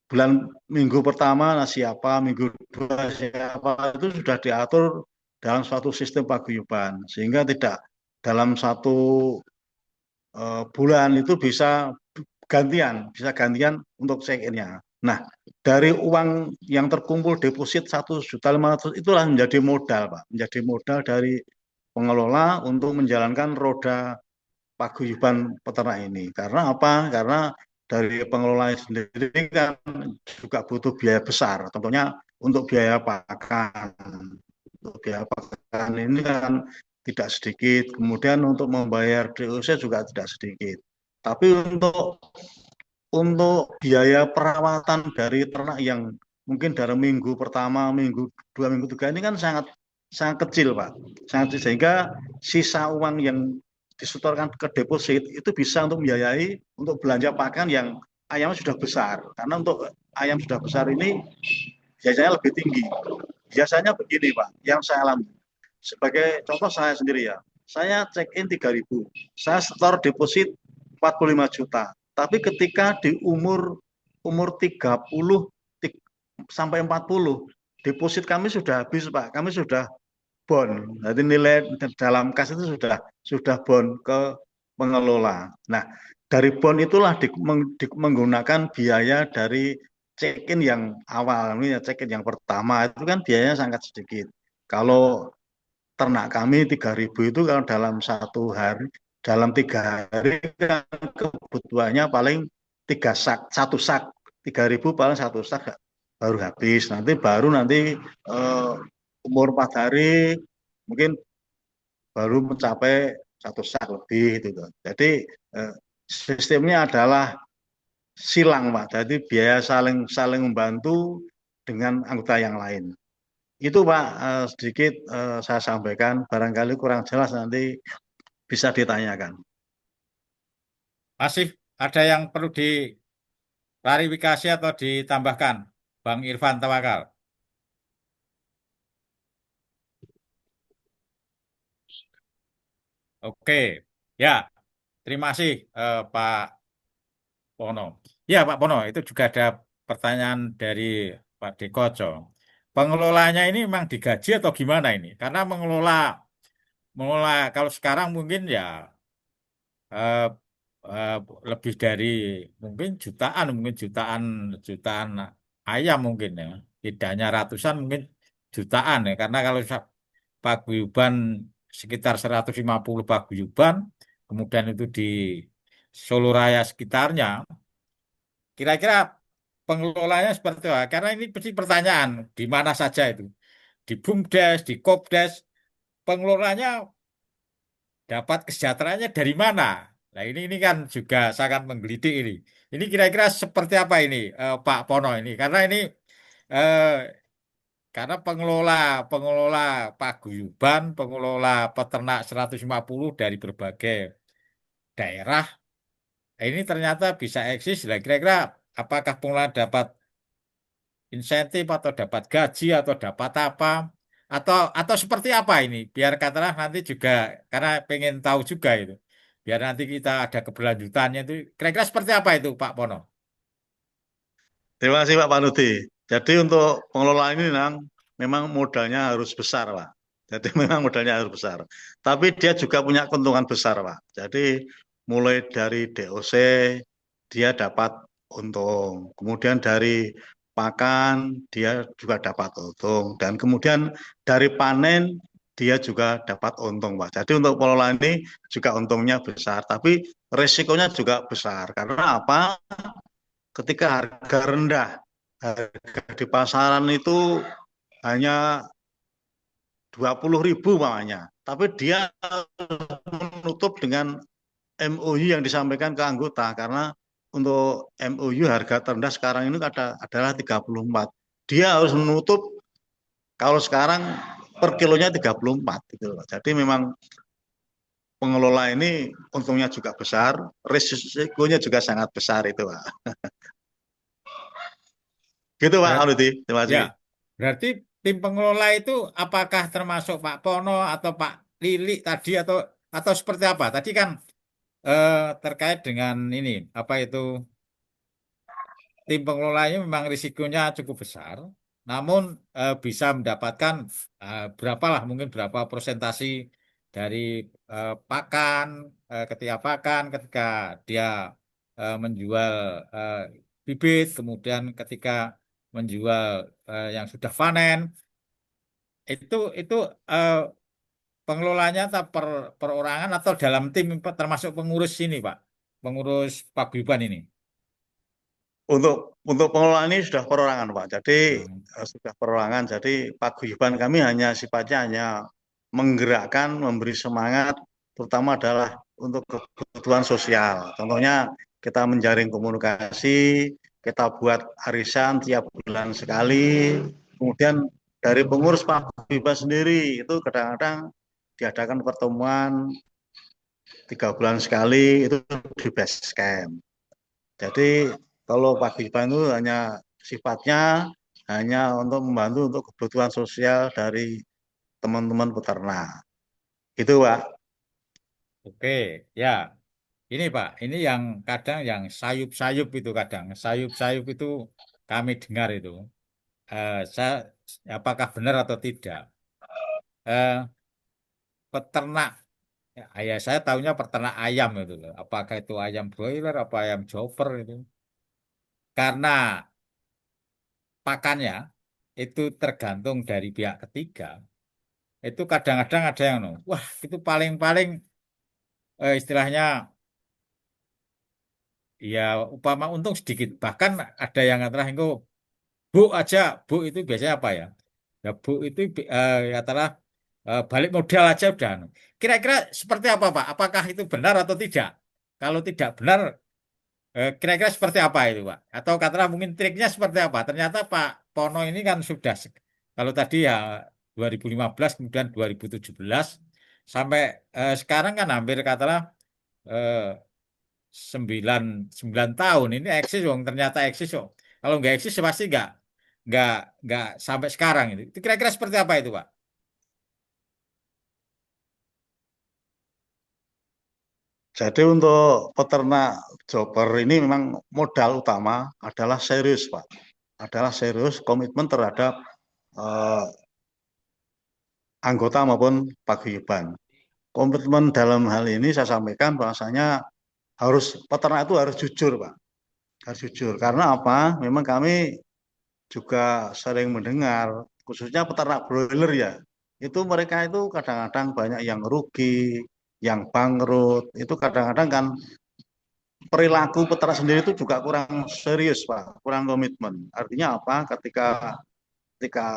bulan minggu pertama siapa, minggu kedua siapa, itu sudah diatur dalam suatu sistem paguyuban. Sehingga tidak dalam satu bulan itu bisa gantian untuk check-in-nya. Nah, dari uang yang terkumpul deposit 1.500.000 itulah menjadi modal, Pak. Menjadi modal dari pengelola untuk menjalankan roda paguyuban peternak ini. Karena apa? Karena dari pengelola sendiri kan juga butuh biaya besar. Tentunya untuk biaya pakan. Untuk biaya pakan ini kan tidak sedikit. Kemudian untuk membayar DOC juga tidak sedikit. Tapi untuk biaya perawatan dari ternak yang mungkin dari minggu pertama, minggu dua, minggu tiga ini kan sangat sangat kecil, Pak. Sangat kecil, sehingga sisa uang yang disetorkan ke deposit itu bisa untuk membiayai untuk belanja pakan yang ayamnya sudah besar. Karena untuk ayam sudah besar ini biasanya lebih tinggi. Biasanya begini, Pak, yang saya alami. Sebagai contoh saya sendiri ya, saya check-in 3.000, saya setor deposit 45 juta. Tapi ketika di umur 30 sampai 40, deposit kami sudah habis, Pak. Kami sudah bond. Jadi nilai dalam kas itu sudah bond ke pengelola. Nah, dari bond itulah menggunakan biaya dari check-in yang awal, ini check-in yang pertama itu kan biayanya sangat sedikit. Kalau ternak kami 3.000 itu kalau dalam satu hari, dalam 3 hari kan kebutuhannya paling 3 sak, 1 sak, 3.000 paling 1 sak baru habis. Nanti umur 4 hari mungkin baru mencapai 1 sak lebih gitu. Jadi sistemnya adalah silang, Pak. Jadi biaya saling membantu dengan anggota yang lain. Itu, Pak, sedikit saya sampaikan. Barangkali kurang jelas nanti bisa ditanyakan. Masih ada yang perlu diklarifikasi atau ditambahkan, Bang Irfan Tawakal? Oke, ya, terima kasih Pak Pono. Ya, Pak Pono, itu juga ada pertanyaan dari Pak Dekoco. Pengelolanya ini memang digaji atau gimana ini? Karena mengelola kalau sekarang mungkin ya eh, eh, lebih dari mungkin jutaan ayam mungkin ya. Tidak hanya ratusan, mungkin jutaan ya. Karena kalau paguyuban sekitar 150 paguyuban, kemudian itu di Solo Raya sekitarnya, kira-kira pengelolanya seperti apa? Karena ini pasti pertanyaan, di mana saja itu? Di BUMDes, di KOPDes, pengelolanya dapat kesejahteraannya dari mana? Nah ini kan juga sangat menggelitik ini. Ini kira-kira seperti apa ini Pak Pono ini? Eh, karena pengelola paguyuban, pengelola peternak 150 dari berbagai daerah, ini ternyata bisa eksis. Nah, kira-kira apakah pengelola dapat insentif atau dapat gaji atau dapat apa? Atau seperti apa ini? Biar katakanlah nanti juga karena pengen tahu juga itu. Biar nanti kita ada keberlanjutannya itu. Kira-kira seperti apa itu Pak Pono? Terima kasih, Pak Panuti. Jadi untuk pengelola ini memang modalnya harus besar, Pak. Jadi memang modalnya harus besar. Tapi dia juga punya keuntungan besar, Pak. Jadi mulai dari DOC dia dapat untung. Kemudian dari pakan dia juga dapat untung, dan kemudian dari panen dia juga dapat untung, Pak. Jadi untuk pengelola ini juga untungnya besar, tapi resikonya juga besar. Karena apa? Ketika harga rendah, harga di pasaran itu hanya 20.000 mamanya, tapi dia menutup dengan MOU yang disampaikan ke anggota, karena untuk MOU harga terendah sekarang ini adalah 34. Dia harus menutup kalau sekarang per kilonya 34 gitu loh. Jadi memang pengelola ini untungnya juga besar, risikonya juga sangat besar itu, Pak. Gitu, Pak Berat- Aludi. Terima Ya, kasih. berarti tim pengelola itu apakah termasuk Pak Pono atau Pak Lili tadi atau seperti apa? Tadi kan terkait dengan ini apa itu tim pengelolanya memang risikonya cukup besar, namun bisa mendapatkan berapalah mungkin berapa persentasi dari pakan ketika pakan ketika dia menjual eh, bibit, kemudian ketika menjual yang sudah panen itu eh, pengelolanya atau perorangan atau dalam tim termasuk pengurus ini Pak, pengurus paguyuban ini. Untuk pengelola ini sudah perorangan, Pak. Jadi Hmm. sudah perorangan. Jadi paguyuban kami hanya sifatnya hanya menggerakkan, memberi semangat, terutama adalah untuk kebutuhan sosial. Contohnya kita menjaring komunikasi, kita buat arisan tiap bulan sekali. Kemudian dari pengurus paguyuban sendiri itu kadang-kadang diadakan pertemuan 3 bulan sekali itu di base camp. Jadi kalau paguyuban itu hanya sifatnya hanya untuk membantu untuk kebutuhan sosial dari teman-teman peternak. Itu, Pak. Oke, ya. Ini Pak, ini yang kadang yang sayup-sayup itu kadang sayup-sayup itu kami dengar itu. Saya apakah benar atau tidak? Eh, Peternak, ya saya tahunya peternak ayam itu loh. Apakah itu ayam broiler, apa ayam chopper itu? Karena pakannya itu tergantung dari pihak ketiga. Itu kadang-kadang ada yang, wah itu paling-paling istilahnya ya upama untung sedikit. Bahkan ada yang katakanlah itu bu aja, bu itu biasanya apa ya? Ya bu itu katakanlah balik modal aja udah. Kira-kira seperti apa Pak? Apakah itu benar atau tidak? Kalau tidak benar, kira-kira seperti apa itu Pak? Atau katakanlah mungkin triknya seperti apa? Ternyata Pak Pono ini kan sudah, kalau tadi ya 2015 kemudian 2017 sampai sekarang kan hampir katakanlah eh, 9 9 tahun ini eksis dong, ternyata eksis dong. Kalau nggak eksis pasti nggak nggak sampai sekarang itu. Itu kira-kira seperti apa itu Pak? Jadi untuk peternak joper ini memang modal utama adalah serius, Pak. Adalah serius komitmen terhadap eh, anggota maupun paguyuban. Komitmen dalam hal ini saya sampaikan bahwasanya peternak itu harus jujur, Pak. Harus jujur. Karena apa? Memang kami juga sering mendengar, khususnya peternak broiler ya, itu mereka itu kadang-kadang banyak yang rugi, yang bangkrut, itu kadang-kadang kan perilaku peternak sendiri itu juga kurang serius, Pak, kurang komitmen. Artinya apa? Ketika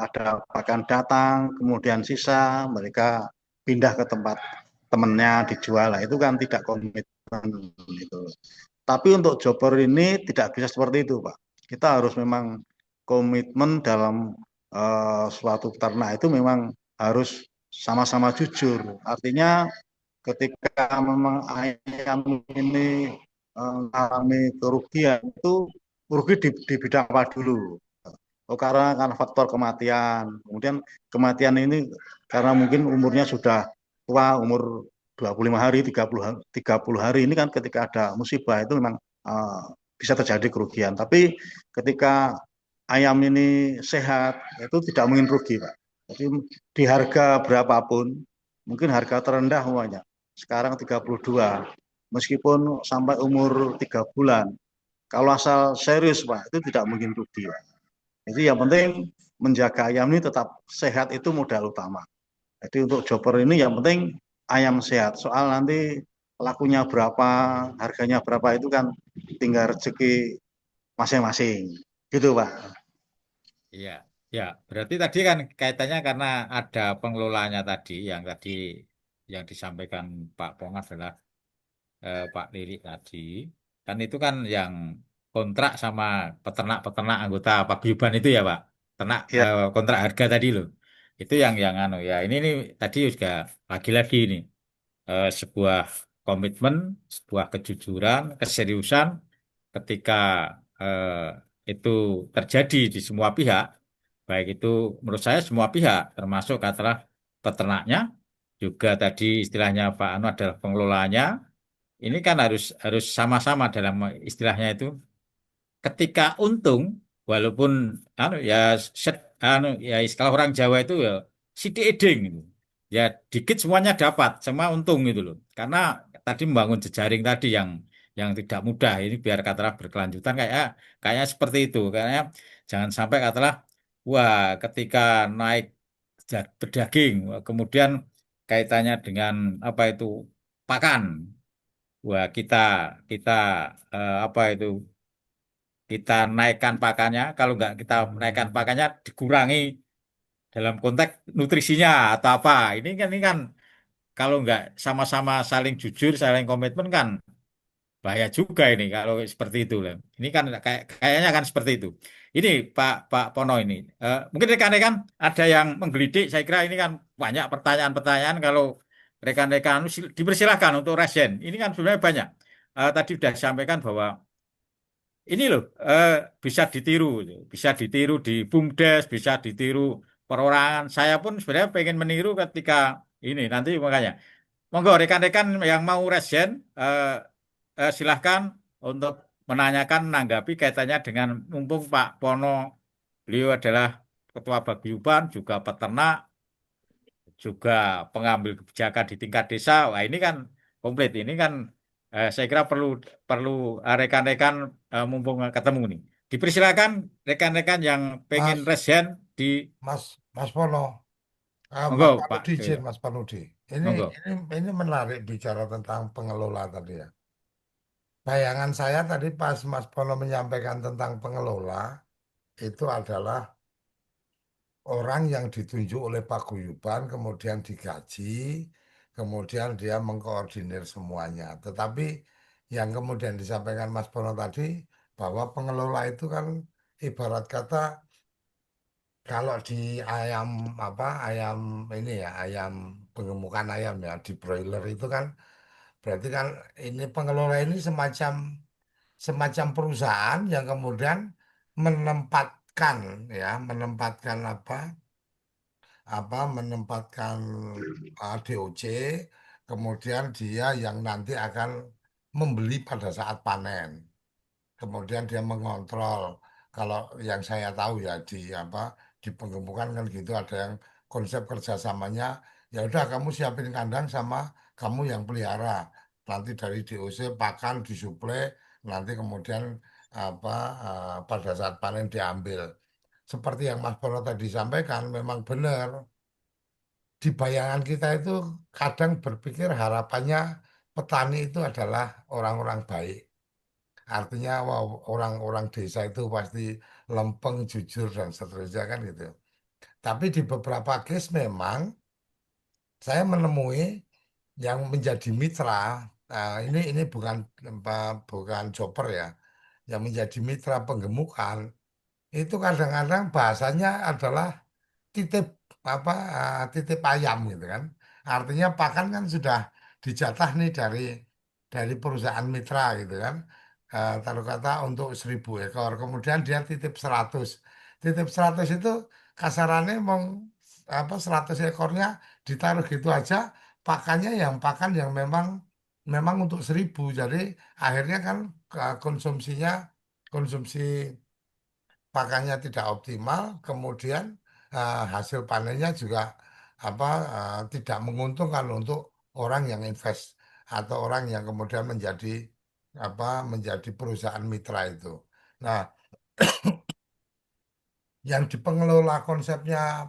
ada pakan datang, kemudian sisa, mereka pindah ke tempat temennya dijual, lah itu kan tidak komitmen itu. Tapi untuk jobber ini tidak bisa seperti itu, Pak. Kita harus memang komitmen dalam suatu ternak itu memang harus sama-sama jujur. Artinya ketika memang ayam ini mengalami kerugian itu rugi di bidang apa dulu? Oh, karena faktor kematian. Kemudian kematian ini karena mungkin umurnya sudah tua, umur 25 hari, 30 hari ini kan ketika ada musibah itu memang bisa terjadi kerugian. Tapi ketika ayam ini sehat, itu tidak mungkin rugi, Pak. Jadi di harga berapapun, mungkin harga terendah semuanya. Sekarang 32, meskipun sampai umur 3 bulan, kalau asal serius, Pak, itu tidak mungkin rugi, Pak. Jadi yang penting menjaga ayam ini tetap sehat itu modal utama. Jadi untuk chopper ini yang penting ayam sehat. Soal nanti lakunya berapa, harganya berapa itu kan tinggal rezeki masing-masing. Gitu, Pak. Iya, ya. Berarti tadi kan kaitannya karena ada pengelolanya tadi yang disampaikan Pak Pong adalah Pak Lirik tadi. Kan itu kan yang kontrak sama peternak-peternak anggota paguyuban itu ya, Pak. Ternak Ya, kontrak harga tadi loh. Itu yang anu ya. Ini nih tadi juga lagi-lagi ini sebuah komitmen, sebuah kejujuran, keseriusan ketika eh, itu terjadi di semua pihak, baik itu menurut saya semua pihak, termasuk katakanlah peternaknya, juga tadi istilahnya Pak Anu adalah pengelolanya, ini kan harus harus sama-sama dalam istilahnya itu ketika untung walaupun anu ya anu ya istilah orang Jawa itu ya sidik eding gitu. Ya dikit semuanya dapat, semua untung gitu loh. Karena tadi membangun jejaring tadi yang tidak mudah ini biar katalah berkelanjutan kayak seperti itu. Kayaknya jangan sampai katalah wah ketika naik berdaging kemudian kaitannya dengan apa itu pakan. Wah kita apa itu kita naikkan pakannya, kalau nggak kita naikkan pakannya dikurangi dalam konteks nutrisinya atau apa. Ini kan kalau nggak sama-sama saling jujur, saling komitmen kan bahaya juga ini kalau seperti itu lah. Ini kan kayaknya kan seperti itu. Ini Pak Pono ini, mungkin rekan-rekan ada yang menggelidik. Saya kira ini kan banyak pertanyaan-pertanyaan. Kalau rekan-rekan dipersilahkan untuk resen. Ini kan sebenarnya banyak. Tadi sudah disampaikan bahwa ini loh bisa ditiru, bisa ditiru di BUMDes, bisa ditiru perorangan. Saya pun sebenarnya pengen meniru ketika ini nanti makanya. Monggo rekan-rekan yang mau resen silahkan untuk menanyakan, menanggapi kaitannya dengan mumpung Pak Pono, beliau adalah Ketua Paguyuban, juga peternak, juga pengambil kebijakan di tingkat desa. Wah ini kan komplit. Ini kan saya kira perlu perlu rekan-rekan mumpung ketemu nih. Dipersilakan rekan-rekan yang pengen Mas, resen di Mas Pono, Mas monggo Pak Panudi, izin Dewa. Mas Panudi. Ini Monggo. ini ini menarik bicara tentang pengelola tadi ya. Bayangan saya tadi pas Mas Pono menyampaikan tentang pengelola itu adalah orang yang ditunjuk oleh paguyuban, kemudian digaji, kemudian dia mengkoordinir semuanya. Tetapi yang kemudian disampaikan Mas Pono tadi bahwa pengelola itu kan ibarat kata kalau di ayam apa ayam ini ya ayam pengemukan ayam ya di broiler itu kan berarti kan ini pengelola ini semacam semacam perusahaan yang kemudian menempatkan menempatkan menempatkan DOC, kemudian dia yang nanti akan membeli pada saat panen. Kemudian dia mengontrol. Kalau yang saya tahu ya di penggemukan kan gitu ada yang konsep kerjasamanya ya udah kamu siapin kandang sama kamu yang pelihara. Nanti dari DOC pakan disuplai, nanti kemudian apa pada saat panen diambil. Seperti yang Mas Poro tadi sampaikan memang benar. Di bayangan kita itu kadang berpikir harapannya petani itu adalah orang-orang baik. Artinya wow, orang-orang desa itu pasti lempeng, jujur, dan seterusnya kan gitu. Tapi di beberapa case memang saya menemui yang menjadi mitra. Nah, ini bukan chopper ya, yang menjadi mitra penggemukan itu kadang-kadang bahasanya adalah titip titip ayam gitu kan. Artinya pakan kan sudah dijatah nih dari perusahaan mitra gitu kan. Taruh kata untuk 1.000 ekor, kemudian dia titip 100. Titip 100 itu kasarannya mau 100 ekornya ditaruh gitu aja, pakannya yang pakan yang memang memang untuk 1.000. Jadi akhirnya kan konsumsinya konsumsi pakannya tidak optimal, kemudian hasil panennya juga tidak menguntungkan untuk orang yang invest atau orang yang kemudian menjadi perusahaan mitra itu. Nah, yang di pengelola konsepnya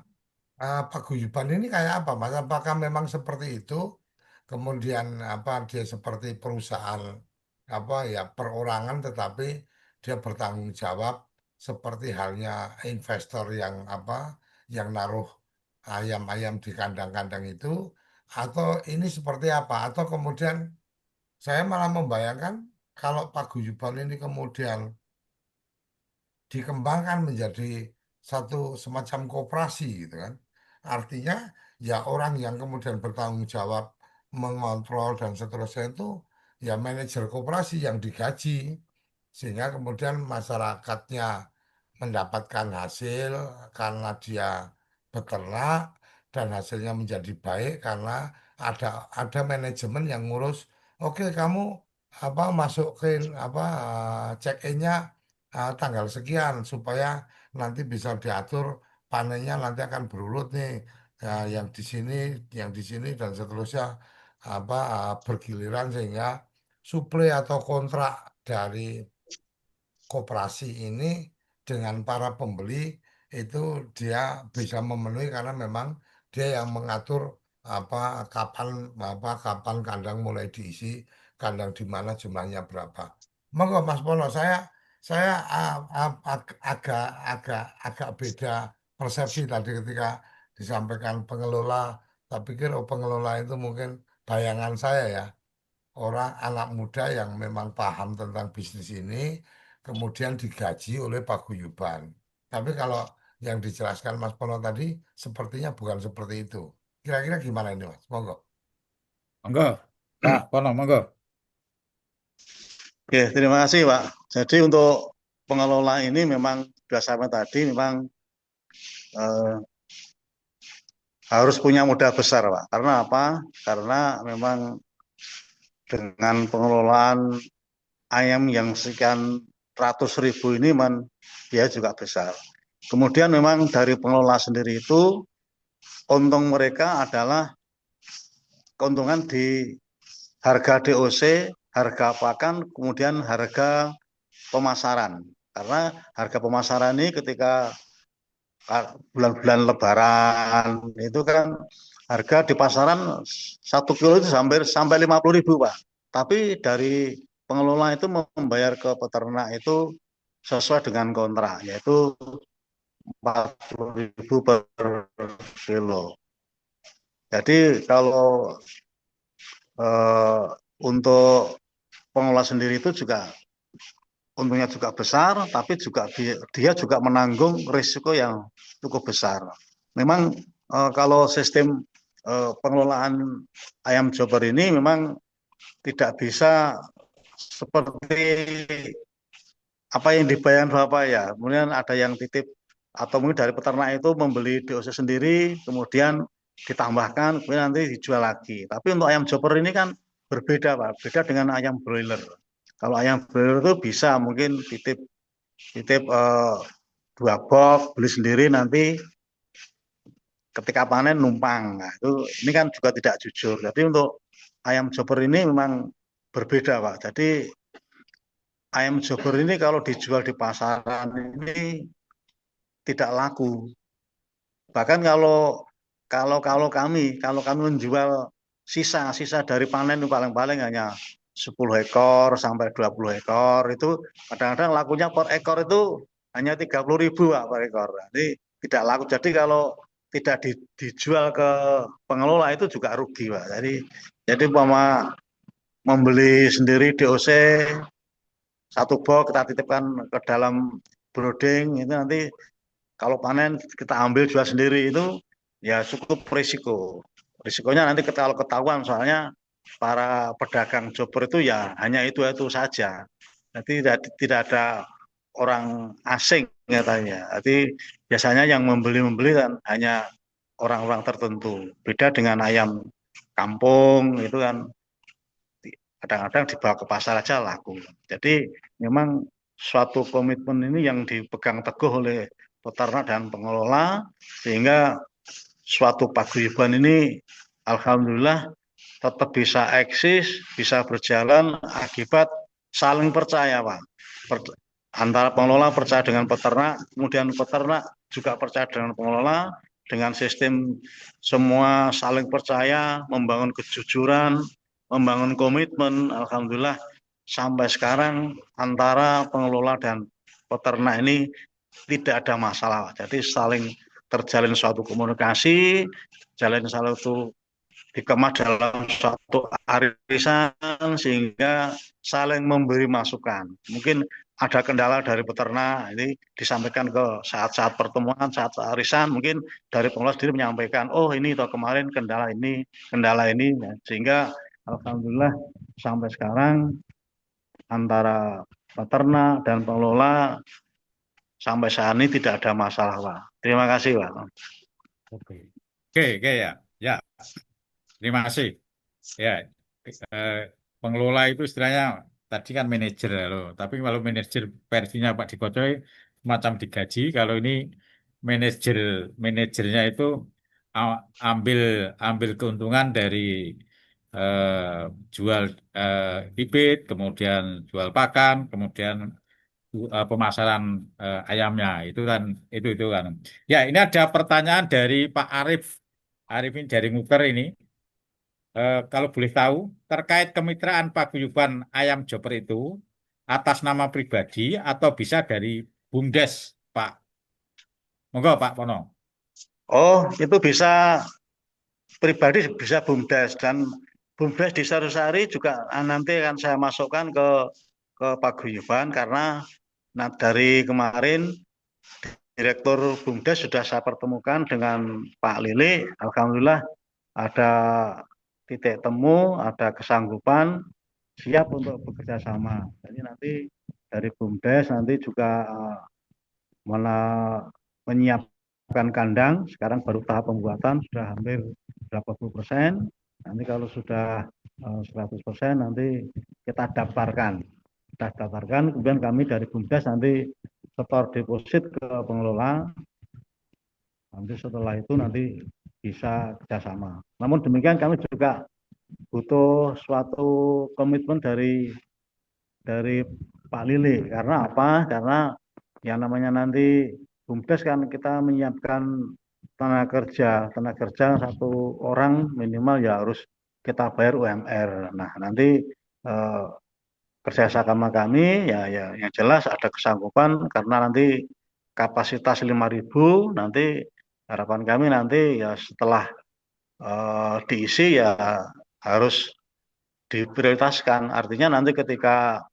paguyuban ini kayak apa, Mas? Apakah memang seperti itu? Kemudian apa dia seperti perusahaan apa ya perorangan, tetapi dia bertanggung jawab seperti halnya investor yang apa yang naruh ayam-ayam di kandang-kandang itu, atau ini seperti apa? Atau kemudian saya malah membayangkan kalau paguyuban ini kemudian dikembangkan menjadi satu semacam koperasi gitu kan. Artinya ya orang yang kemudian bertanggung jawab mengontrol dan seterusnya itu ya manajer koperasi yang digaji, sehingga kemudian masyarakatnya mendapatkan hasil karena dia beternak dan hasilnya menjadi baik karena ada manajemen yang ngurus. Oke, kamu apa masukin apa check in-nya tanggal sekian supaya nanti bisa diatur panennya nanti akan berurut nih. Ya, yang di sini dan seterusnya apa bergiliran sehingga suplai atau kontrak dari koperasi ini dengan para pembeli itu dia bisa memenuhi karena memang dia yang mengatur apa kapan kandang mulai diisi, kandang di mana jumlahnya berapa. Monggo Mas Pono, saya agak agak agak beda persepsi tadi ketika disampaikan pengelola. Saya pikir oh pengelola itu mungkin bayangan saya ya orang anak muda yang memang paham tentang bisnis ini, kemudian digaji oleh paguyuban. Tapi kalau yang dijelaskan Mas Pono tadi, sepertinya bukan seperti itu. Kira-kira gimana ini Mas? Monggo. Monggo, Pak Pono, monggo. Oke, terima kasih Pak. Jadi untuk pengelola ini memang berdasarkan tadi memang eh, harus punya modal besar Pak. Karena apa? Karena memang dengan pengelolaan ayam yang sekian ratus ribu ini dia juga besar. Kemudian memang dari pengelola sendiri itu untung mereka adalah keuntungan di harga DOC, harga pakan, kemudian harga pemasaran. Karena harga pemasaran ini ketika bulan-bulan Lebaran itu kan harga di pasaran 1 kilo itu sampai 50.000 Pak. Tapi dari pengelola itu membayar ke peternak itu sesuai dengan kontrak, yaitu 40.000 per kilo. Jadi kalau untuk pengelola sendiri itu juga untungnya juga besar, tapi juga dia juga menanggung risiko yang cukup besar. Memang kalau sistem pengelolaan ayam chopper ini memang tidak bisa seperti apa yang dibayangkan Bapak ya. Kemudian ada yang titip atau mungkin dari peternak itu membeli DOC sendiri, kemudian ditambahkan, kemudian nanti dijual lagi. Tapi untuk ayam chopper ini kan berbeda Pak, beda dengan ayam broiler. Kalau ayam broiler itu bisa mungkin titip 2 box, beli sendiri nanti ketika panen numpang. Nah, ini kan juga tidak jujur. Jadi untuk ayam chopper ini memang berbeda Pak. Jadi ayam chopper ini kalau dijual di pasaran ini tidak laku. Bahkan kalau kami menjual sisa dari panen paling-paling hanya 10 ekor sampai 20 ekor itu kadang-kadang lakunya per ekor itu hanya 30.000 Pak, per ekor. Jadi tidak laku. Jadi kalau tidak dijual ke pengelola itu juga rugi Pak. Jadi membeli sendiri DOC 1 box kita titipkan ke dalam brooding itu nanti kalau panen kita ambil jual sendiri itu ya cukup risiko. Risikonya nanti kalau ketahuan soalnya para pedagang chopper itu ya hanya itu saja. Jadi tidak ada orang asing katanya. Jadi biasanya yang membeli kan hanya orang-orang tertentu. Beda dengan ayam kampung itu kan kadang-kadang dibawa ke pasar aja laku. Jadi memang suatu komitmen ini yang dipegang teguh oleh peternak dan pengelola sehingga suatu paguyuban ini alhamdulillah tetap bisa eksis, bisa berjalan akibat saling percaya Pak. Antara pengelola percaya dengan peternak, kemudian peternak juga percaya dengan pengelola, dengan sistem semua saling percaya, membangun kejujuran, membangun komitmen. Alhamdulillah sampai sekarang antara pengelola dan peternak ini tidak ada masalah. Jadi saling terjalin suatu komunikasi, jalin satu dikemas dalam suatu arisan sehingga saling memberi masukan. Mungkin ada kendala dari peternak, ini disampaikan ke saat-saat pertemuan, saat arisan, mungkin dari pengelola sendiri menyampaikan, oh ini toh kemarin kendala ini, ya. Sehingga alhamdulillah sampai sekarang antara peternak dan pengelola sampai saat ini tidak ada masalah, Pak. Terima kasih, Pak. Oke, oke ya, ya. Terima kasih. Ya, pengelola itu istilahnya tadi kan manajer loh. Tapi kalau manajer versinya Pak Dikocoy semacam digaji. Kalau ini manajernya itu ambil ambil keuntungan dari jual bibit, kemudian jual pakan, kemudian pemasaran ayamnya itu kan. Ya, ini ada pertanyaan dari Pak Arif. Arif ini dari Nguker ini. Kalau boleh tahu, terkait kemitraan paguyuban ayam Joper itu atas nama pribadi atau bisa dari BUMDes, Pak? Monggo, Pak Pono. Oh, itu bisa pribadi, bisa BUMDes, dan BUMDes di Sarusari juga nanti akan saya masukkan ke paguyuban karena dari kemarin Direktur BUMDes sudah saya pertemukan dengan Pak Lili. Alhamdulillah ada titik temu, ada kesanggupan, siap untuk bekerja sama. Jadi nanti dari BUMDes nanti juga menyiapkan kandang. Sekarang baru tahap pembuatan, sudah hampir berapa puluh persen. Nanti kalau sudah 100% nanti kita daftarkan. Kemudian kami dari BUMDes nanti setor deposit ke pengelola. Nanti setelah itu nanti bisa kerjasama. Namun demikian kami juga butuh suatu komitmen dari Pak Lili. Karena apa? Karena yang namanya nanti BUMDes kan kita menyiapkan tenaga kerja satu orang minimal ya harus kita bayar UMR. Nah nanti kerjasama kami ya yang jelas ada kesanggupan karena nanti kapasitas 5.000, nanti harapan kami nanti ya setelah diisi ya harus diprioritaskan. Artinya nanti ketika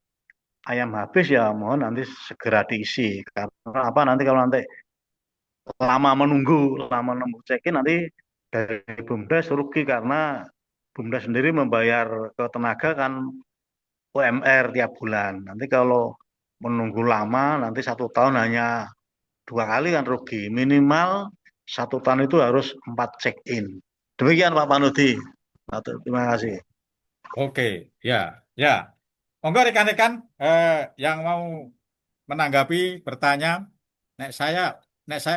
ayam habis ya mohon nanti segera diisi. Karena apa, nanti kalau nanti lama menunggu check-in nanti dari BUMDes rugi karena BUMDes sendiri membayar ke tenaga kan UMR tiap bulan. Nanti kalau menunggu lama nanti 1 tahun hanya 2 kali kan rugi. Minimal 1 tahun itu harus 4 check-in. Demikian Pak Panudi. Terima kasih. Oke, ya, ya. Monggo rekan-rekan yang mau menanggapi, bertanya, nek saya,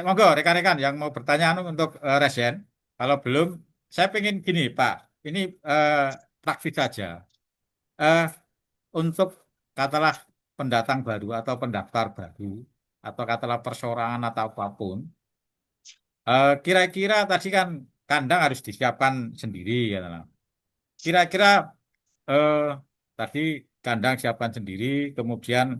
monggo rekan-rekan yang mau bertanya untuk Resen. Kalau belum, saya pengen gini, Pak. Ini praktis saja. Untuk katalah pendatang baru atau pendaftar baru atau katalah persorangan atau apapun, kira-kira tadi kan kandang harus disiapkan sendiri, ya. Kira-kira tadi kandang siapkan sendiri, kemudian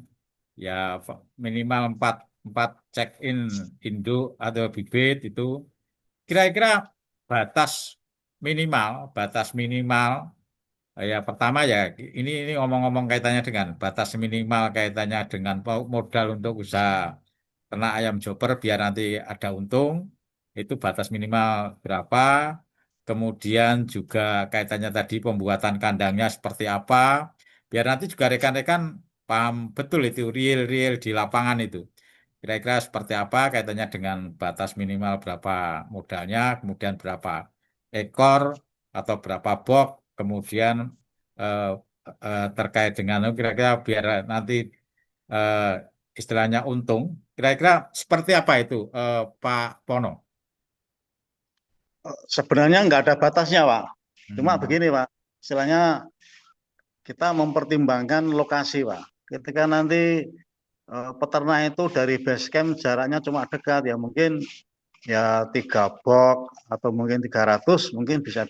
ya minimal 4 check-in induk atau bibit itu. Kira-kira batas minimal ya pertama ya ini ngomong-ngomong kaitannya dengan batas minimal kaitannya dengan modal untuk usaha ternak ayam Joper biar nanti ada untung itu batas minimal berapa, kemudian juga kaitannya tadi pembuatan kandangnya seperti apa biar nanti juga rekan-rekan paham betul itu real di lapangan itu kira-kira seperti apa kaitannya dengan batas minimal berapa modalnya, kemudian berapa ekor atau berapa box, kemudian eh, terkait dengan kira-kira biar nanti eh, istilahnya untung, kira-kira seperti apa itu Pak Pono? Sebenarnya nggak ada batasnya, Pak. Cuma Hmm. begini, Pak. Istilahnya kita mempertimbangkan lokasi, Pak. Ketika nanti peternak itu dari base camp jaraknya cuma dekat ya, mungkin ya 3 box atau mungkin 300 mungkin bisa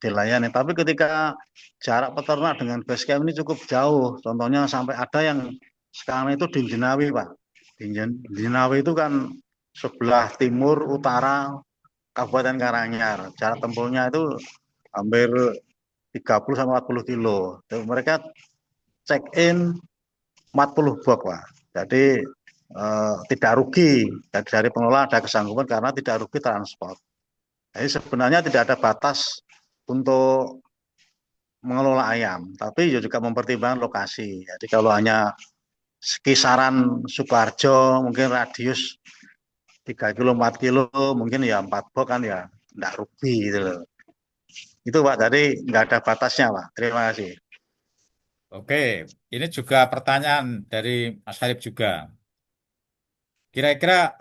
dilayani. Tapi ketika jarak peternak dengan base camp ini cukup jauh, contohnya sampai ada yang sekarang itu di Jenawi, Pak. Di Jenawi itu kan sebelah timur utara Kabupaten Karanganyar. Jarak tempuhnya itu hampir 30 sampai 40 kilo. Mereka check in 40 box, Pak. Jadi tidak rugi. Dari pengelola ada kesanggupan karena tidak rugi transport. Jadi sebenarnya tidak ada batas untuk mengelola ayam, tapi juga mempertimbangkan lokasi. Jadi kalau hanya kisaran Sukoharjo, mungkin radius 3 kilo, 4 kilo, mungkin ya 4 box kan ya tidak rugi gitu loh. Itu Pak, jadi nggak ada batasnya Pak. Terima kasih. Oke, ini juga pertanyaan dari Mas Harip juga. Kira-kira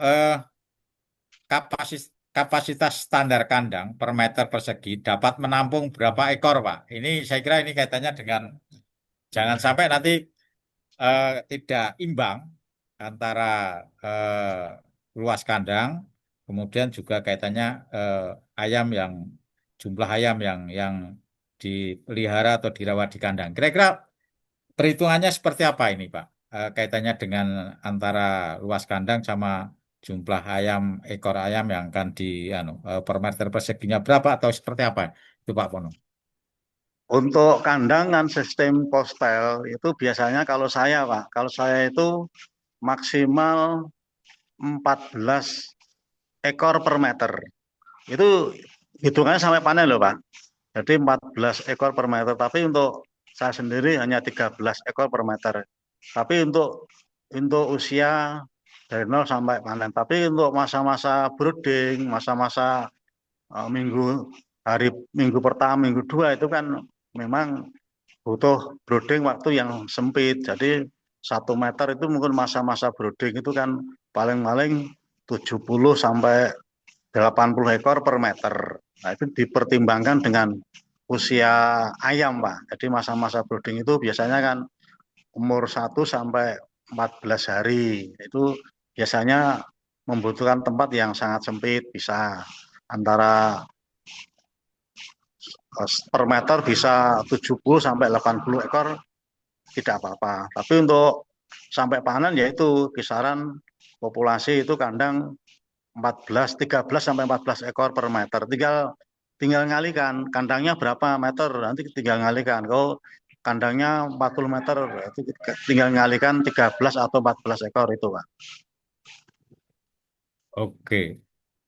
kapasitas standar kandang per meter persegi dapat menampung berapa ekor, Pak? Ini saya kira ini kaitannya dengan jangan sampai nanti tidak imbang antara luas kandang, kemudian juga kaitannya ayam yang jumlah ayam yang dipelihara atau dirawat di kandang. Kira-kira perhitungannya seperti apa ini, Pak? Kaitannya dengan antara luas kandang sama jumlah ayam, ekor ayam yang akan per meter perseginya berapa atau seperti apa? Itu Pak Pono. Untuk kandangan sistem postel itu biasanya kalau saya Pak, kalau saya itu maksimal 14 ekor per meter. Itu hitungannya sampai panen loh Pak. Jadi 14 ekor per meter, tapi untuk saya sendiri hanya 13 ekor per meter. Tapi untuk usia dari 0 sampai panen. Tapi untuk masa-masa brooding, masa-masa minggu pertama, minggu 2 itu kan memang butuh brooding waktu yang sempit. Jadi 1 meter itu mungkin masa-masa brooding itu kan paling-paling 70 sampai 80 ekor per meter. Nah, itu dipertimbangkan dengan usia ayam, Pak. Jadi masa-masa brooding itu biasanya kan umur 1 sampai 14 hari. Itu biasanya membutuhkan tempat yang sangat sempit, bisa antara per meter bisa 70 sampai 80 ekor tidak apa-apa. Tapi untuk sampai panen yaitu kisaran populasi itu kandang 13 sampai 14 ekor per meter. Tinggal ngalikan kandangnya berapa meter, nanti tinggal ngalikan. Kalau kandangnya 40 meter, itu tinggal ngalikan 13 atau 14 ekor itu, Pak. Oke.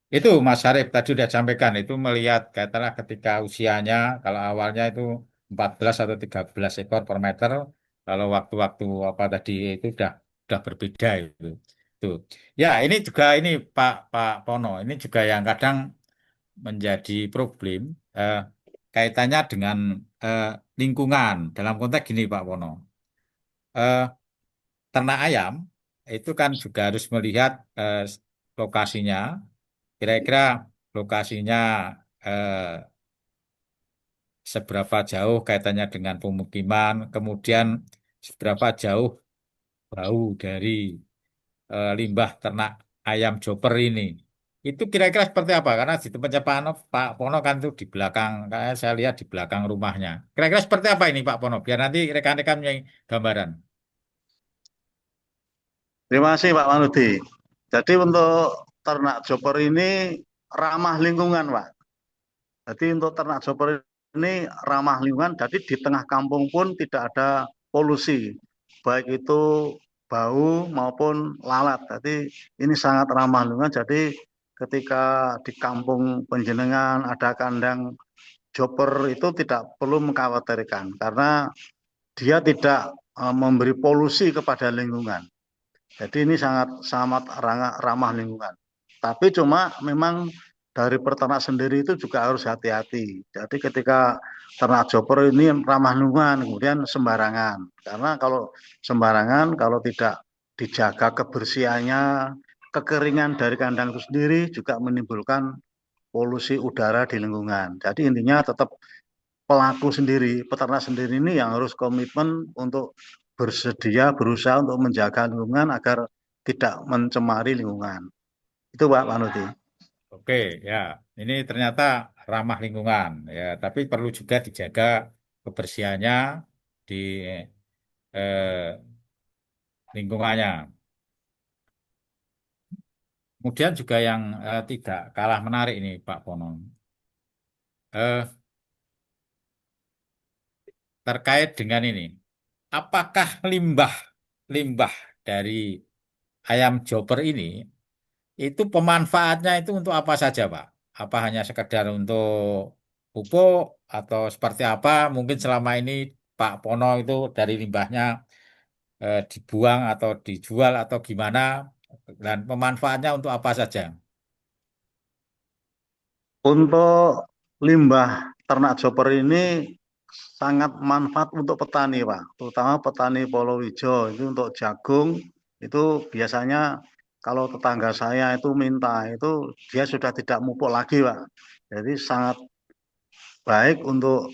Itu Mas Harip tadi sudah sampaikan, itu melihat katakanlah ketika usianya, kalau awalnya itu 14 atau 13 ekor per meter, kalau waktu-waktu apa tadi itu sudah berbeda itu. Tuh. Ya, ini juga ini Pak Pono, ini juga yang kadang menjadi problem kaitannya dengan eh, lingkungan. Dalam konteks gini Pak Pono, eh, ternak ayam itu kan juga harus melihat lokasinya. Kira-kira lokasinya eh, seberapa jauh kaitannya dengan pemukiman, kemudian seberapa jauh bau dari limbah ternak ayam joper ini. Itu kira-kira seperti apa? Karena di tempatnya Pak Pono kan itu di belakang, kayak saya lihat di belakang rumahnya. Kira-kira seperti apa ini Pak Pono? Biar nanti rekan-rekan punya gambaran. Terima kasih Pak Manudi. Jadi untuk ternak joper ini ramah lingkungan, Pak. Jadi untuk ternak joper ini ramah lingkungan, jadi di tengah kampung pun tidak ada polusi, baik itu bau maupun lalat. Jadi ini sangat ramah lingkungan. Jadi ketika di kampung penjenengan ada kandang joper itu tidak perlu mengkhawatirkan karena dia tidak memberi polusi kepada lingkungan. Jadi ini sangat ramah lingkungan. Tapi cuma memang dari peternak sendiri itu juga harus hati-hati. Jadi ketika ternak joper ini ramah lingkungan, kemudian sembarangan. Karena kalau sembarangan, kalau tidak dijaga kebersihannya, kekeringan dari kandang itu sendiri juga menimbulkan polusi udara di lingkungan. Jadi intinya tetap pelaku sendiri, peternak sendiri ini yang harus komitmen untuk bersedia berusaha untuk menjaga lingkungan agar tidak mencemari lingkungan. Itu Pak Panuti. Oke, ya. Ini ternyata ramah lingkungan, ya. Tapi perlu juga dijaga kebersihannya di eh, lingkungannya. Kemudian juga yang tidak kalah menarik ini, Pak Pono. Eh, Terkait dengan ini, apakah limbah dari ayam joper ini itu pemanfaatnya itu untuk apa saja, Pak? Apa hanya sekedar untuk pupuk atau seperti apa? Mungkin selama ini Pak Pono itu dari limbahnya dibuang atau dijual atau gimana? Dan pemanfaatnya untuk apa saja? Untuk limbah ternak joper ini sangat manfaat untuk petani, Pak. Terutama petani Polowijo itu untuk jagung itu biasanya kalau tetangga saya itu minta itu dia sudah tidak mupuk lagi, Pak. Jadi sangat baik untuk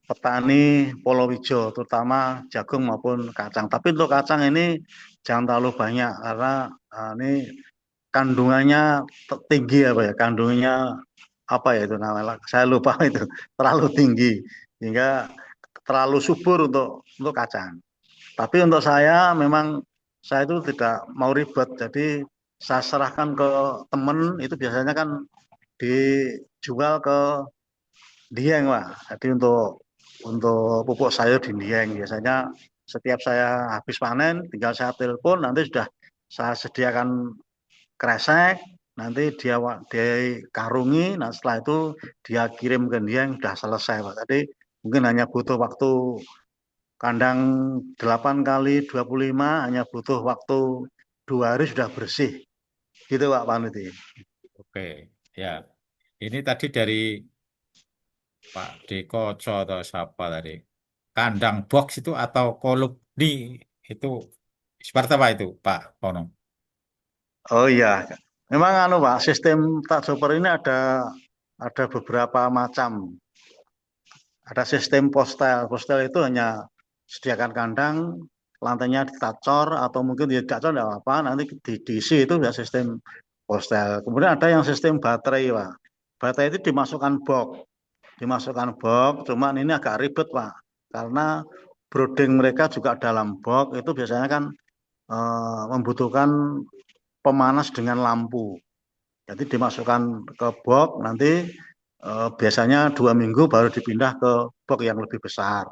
petani Polowijo, terutama jagung maupun kacang. Tapi untuk kacang ini jangan terlalu banyak karena ini kandungannya tinggi apa ya? Kandungannya apa ya itu namanya? Saya lupa itu terlalu tinggi sehingga terlalu subur untuk kacang. Tapi untuk saya memang saya itu tidak mau ribet, jadi saya serahkan ke temen itu biasanya kan dijual ke Dieng Pak. Jadi untuk pupuk sayur di Dieng biasanya setiap saya habis panen tinggal saya telepon nanti sudah saya sediakan kresek nanti dia karungi nah setelah itu dia kirim ke Dieng sudah selesai Pak. Tadi mungkin hanya butuh waktu kandang 8 kali 25 hanya butuh waktu 2 hari sudah bersih. Gitu Pak Panuti. Oke, ya. Ini tadi dari Pak Dekoco atau siapa tadi? Kandang box itu atau koloni itu seperti apa itu, Pak Pono? Oh iya, memang anu Pak, sistem takjoper ini ada beberapa macam. Ada sistem postel. Postel itu hanya sediakan kandang, lantainya ditacor atau mungkin tidak cor tidak apa-apa, nanti diisi itu ya sistem postel. Kemudian ada yang sistem baterai Pak. Baterai itu dimasukkan box, cuman ini agak ribet Pak, karena brooding mereka juga dalam box itu biasanya kan membutuhkan pemanas dengan lampu. Jadi dimasukkan ke box nanti biasanya 2 minggu baru dipindah ke box yang lebih besar.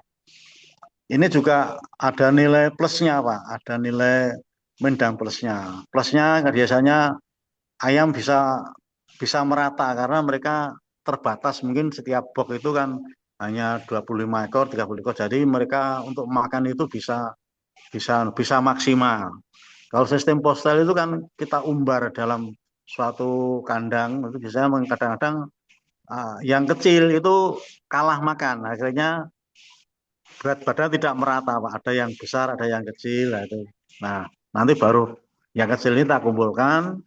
Ini juga ada nilai plusnya Pak, ada nilai min dan plusnya. Plusnya biasanya ayam bisa bisa merata karena mereka terbatas mungkin setiap box itu kan hanya 25 ekor, 30 ekor. Jadi mereka untuk makan itu bisa bisa bisa maksimal. Kalau sistem postal itu kan kita umbar dalam suatu kandang, itu biasanya kadang-kadang yang kecil itu kalah makan. Akhirnya berat badan tidak merata, Pak. Ada yang besar, ada yang kecil. Nah, itu. Nah, nanti baru yang kecil ini kita kumpulkan,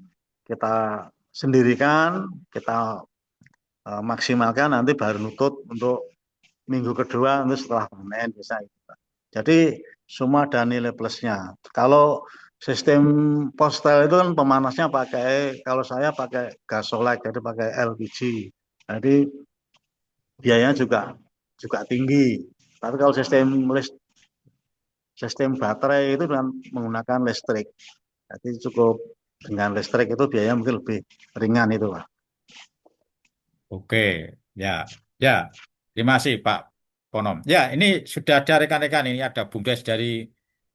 kita sendirikan, kita maksimalkan, nanti baru nutut untuk minggu kedua, nanti setelah panen bisa. Jadi semua ada nilai plusnya. Kalau sistem postel itu kan pemanasnya pakai, kalau saya pakai gas solek, jadi pakai LPG. Jadi biayanya juga tinggi. Tapi kalau sistem baterai itu dengan menggunakan listrik. Jadi cukup dengan listrik itu biayanya mungkin lebih ringan itu, Pak. Oke, ya, ya. Terima kasih Pak Ponom. Ya, ini sudah ada rekan-rekan ini ada BUMDes dari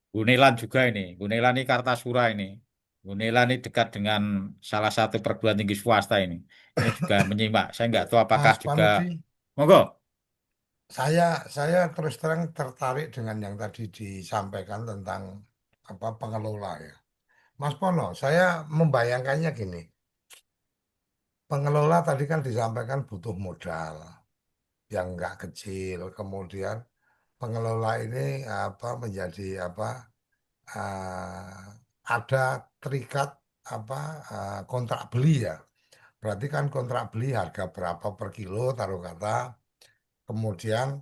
Gunelan juga ini. Gunelan ini Kartasura ini. Gunelan ini dekat dengan salah satu perguruan tinggi swasta ini. Ini juga menyimak. Saya nggak tahu apakah Mas juga. Panudi, Monggo. saya terus terang tertarik dengan yang tadi disampaikan tentang apa pengelola ya. Mas Pono, saya membayangkannya gini, pengelola tadi kan disampaikan butuh modal yang nggak kecil, kemudian pengelola ini apa menjadi apa ada terikat apa kontrak beli ya. Berarti kan kontrak beli harga berapa per kilo taruh kata, kemudian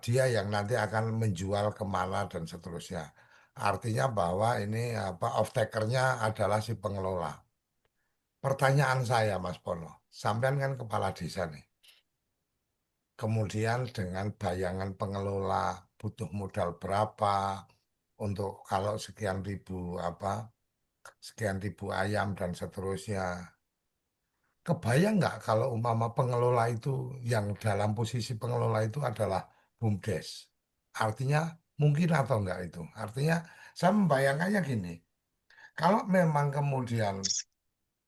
dia yang nanti akan menjual kemana dan seterusnya. Artinya bahwa ini apa off-takernya adalah si pengelola. Pertanyaan saya, Mas Pono, sampean kan kepala desa nih. Kemudian dengan bayangan pengelola butuh modal berapa untuk kalau sekian ribu ayam dan seterusnya. Kebayang nggak kalau umpama pengelola itu yang dalam posisi pengelola itu adalah BUMDes? Artinya mungkin atau enggak itu? Artinya saya membayangkannya gini, kalau memang kemudian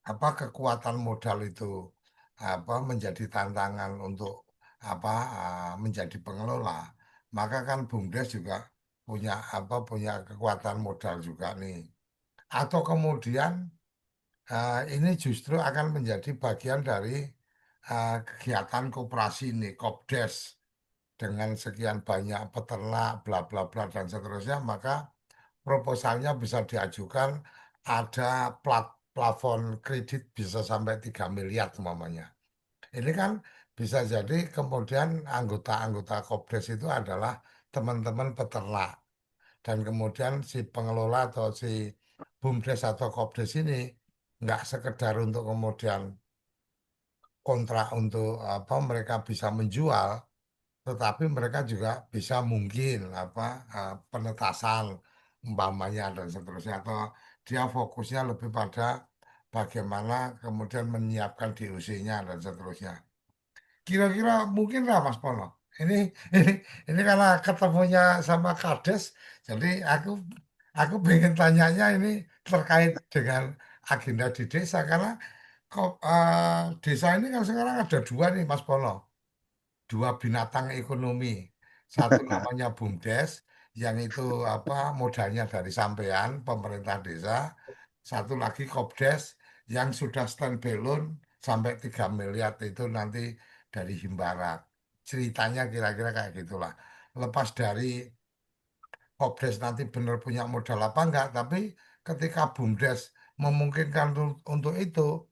apa kekuatan modal itu menjadi tantangan untuk menjadi pengelola, maka kan BUMDes juga punya kekuatan modal juga nih. Atau kemudian ini justru akan menjadi bagian dari kegiatan koperasi ini, Kopdes, dengan sekian banyak peternak, bla bla bla dan seterusnya, maka proposalnya bisa diajukan ada plafon kredit bisa sampai 3 miliar umpamanya. Ini kan bisa jadi kemudian anggota-anggota Kopdes itu adalah teman-teman peternak. Dan kemudian si pengelola atau si BUMDes atau Kopdes ini nggak sekedar untuk kemudian kontrak untuk mereka bisa menjual, tetapi mereka juga bisa mungkin penetasan umpamanya dan seterusnya atau dia fokusnya lebih pada bagaimana kemudian menyiapkan DOC-nya dan seterusnya. Kira-kira mungkin lah Mas Pono. Ini ini ini karena ketemunya sama Kades, jadi aku pengen tanyanya ini terkait dengan agenda di desa karena desa ini kan sekarang ada dua nih Mas Pono, dua binatang ekonomi. Satu namanya BUMDes, yang itu modalnya dari sampean pemerintah desa. Satu lagi Kopdes yang sudah standalone sampai 3 miliar itu nanti dari Himbara. Ceritanya kira-kira kayak gitulah. Lepas dari Kopdes nanti benar punya modal apa enggak, tapi ketika BUMDes memungkinkan untuk itu,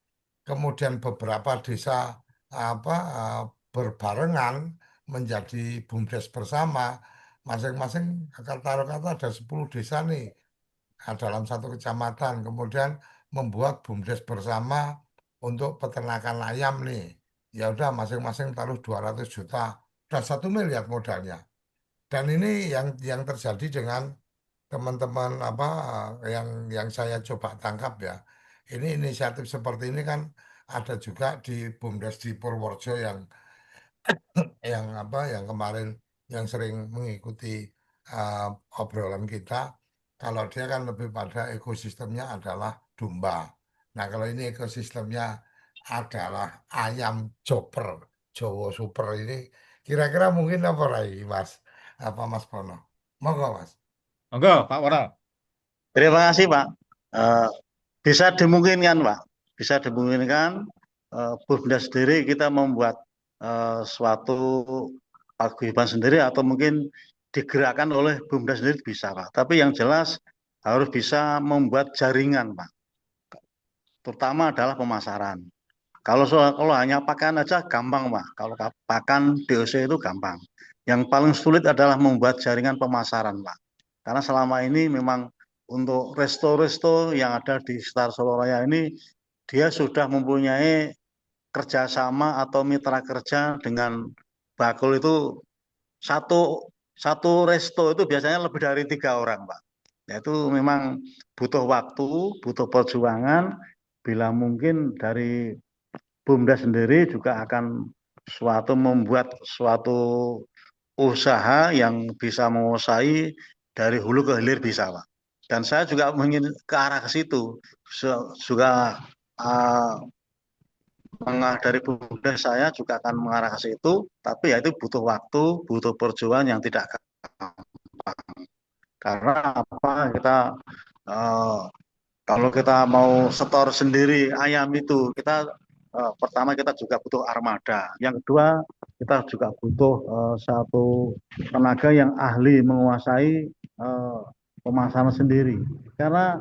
kemudian beberapa desa eh, berbarengan menjadi BUMDes bersama, masing-masing taruh kata ada 10 desa nih dalam satu kecamatan, kemudian membuat BUMDes bersama untuk peternakan ayam nih. Ya udah masing-masing taruh 200 juta, udah 1 miliar modalnya. Dan ini yang terjadi dengan teman-teman yang saya coba tangkap ya. Ini inisiatif seperti ini kan ada juga di BUMDes di Purworejo yang kemarin yang sering mengikuti uh, obrolan kita. Kalau dia kan lebih pada ekosistemnya adalah domba. Nah, kalau ini ekosistemnya adalah ayam joper, Jowo Super ini kira-kira mungkin apa lagi, Mas? Apa Mas Pono? Monggo, Mas. Monggo, Pak Wono. Terima kasih Pak. Eh, bisa dimungkinkan Pak, bisa dimungkinkan BUMDes sendiri kita membuat suatu paguyuban sendiri atau mungkin digerakkan oleh BUMDes sendiri bisa Pak. Tapi yang jelas harus bisa membuat jaringan Pak. Terutama adalah pemasaran. Kalau hanya pakan aja gampang Pak. Kalau pakan DOC itu gampang. Yang paling sulit adalah membuat jaringan pemasaran Pak. Karena selama ini memang untuk resto-resto yang ada di sekitar Soloraya ini dia sudah mempunyai kerjasama atau mitra kerja dengan bakul itu satu satu resto itu biasanya lebih dari 3 orang, Pak. Yaitu memang butuh waktu, butuh perjuangan. Bila mungkin dari BUMDes sendiri juga akan membuat suatu usaha yang bisa menguasai dari hulu ke hilir bisa, Pak. Dan saya juga ingin ke arah ke situ. Juga uh, dari BUMDes saya juga akan mengarah ke situ, tapi ya itu butuh waktu, butuh perjuangan yang tidak gampang. Karena apa kita uh, kalau kita mau setor sendiri ayam itu, kita pertama kita juga butuh armada. Yang kedua, kita juga butuh satu tenaga yang ahli menguasai pemasaran sendiri. Karena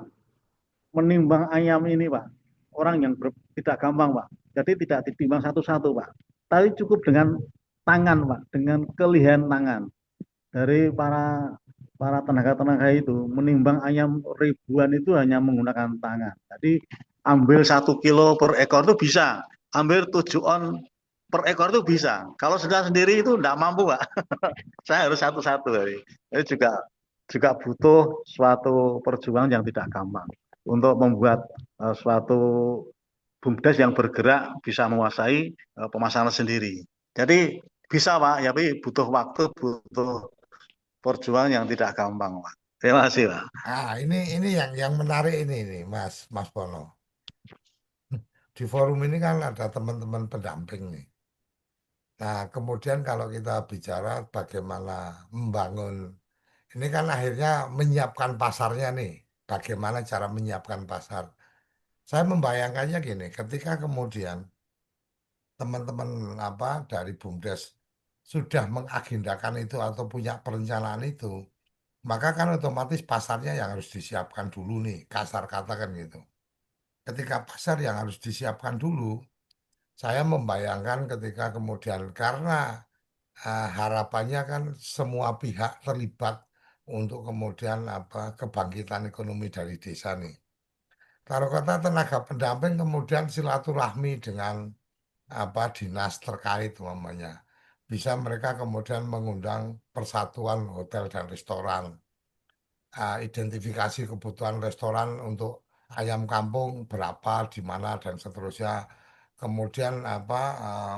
menimbang ayam ini, Pak, orang yang tidak gampang, Pak. Jadi tidak ditimbang satu-satu, Pak. Tapi cukup dengan tangan, Pak, dengan kelihayan tangan dari para para tenaga-tenaga itu menimbang ayam ribuan itu hanya menggunakan tangan. Jadi ambil 1 kilo per ekor itu bisa, ambil 7 on per ekor itu bisa. Kalau sudah sendiri itu tidak mampu, Pak. Saya harus satu-satu. Ini juga juga butuh suatu perjuangan yang tidak gampang untuk membuat suatu BUMDes yang bergerak bisa menguasai pemasaran sendiri. Jadi bisa, Pak, ya, tapi butuh waktu, butuh perjuangan yang tidak gampang, Pak. Terima kasih, Pak. Ini yang menarik ini Mas Mas Pono. Di forum ini kan ada teman-teman pendamping nih. Nah, kemudian kalau kita bicara bagaimana membangun, ini kan akhirnya menyiapkan pasarnya nih. Bagaimana cara menyiapkan pasar? Saya membayangkannya gini, ketika kemudian teman-teman apa dari BUMDes sudah mengagendakan itu atau punya perencanaan itu, maka kan otomatis pasarnya yang harus disiapkan dulu nih, kasar katakan gitu. Ketika pasar yang harus disiapkan dulu, saya membayangkan ketika kemudian karena harapannya kan semua pihak terlibat untuk kemudian apa kebangkitan ekonomi dari desa nih. Taruh kata tenaga pendamping kemudian silaturahmi dengan apa dinas terkait umpamanya. Bisa mereka kemudian mengundang persatuan hotel dan restoran, identifikasi kebutuhan restoran untuk ayam kampung berapa, di mana dan seterusnya. Kemudian apa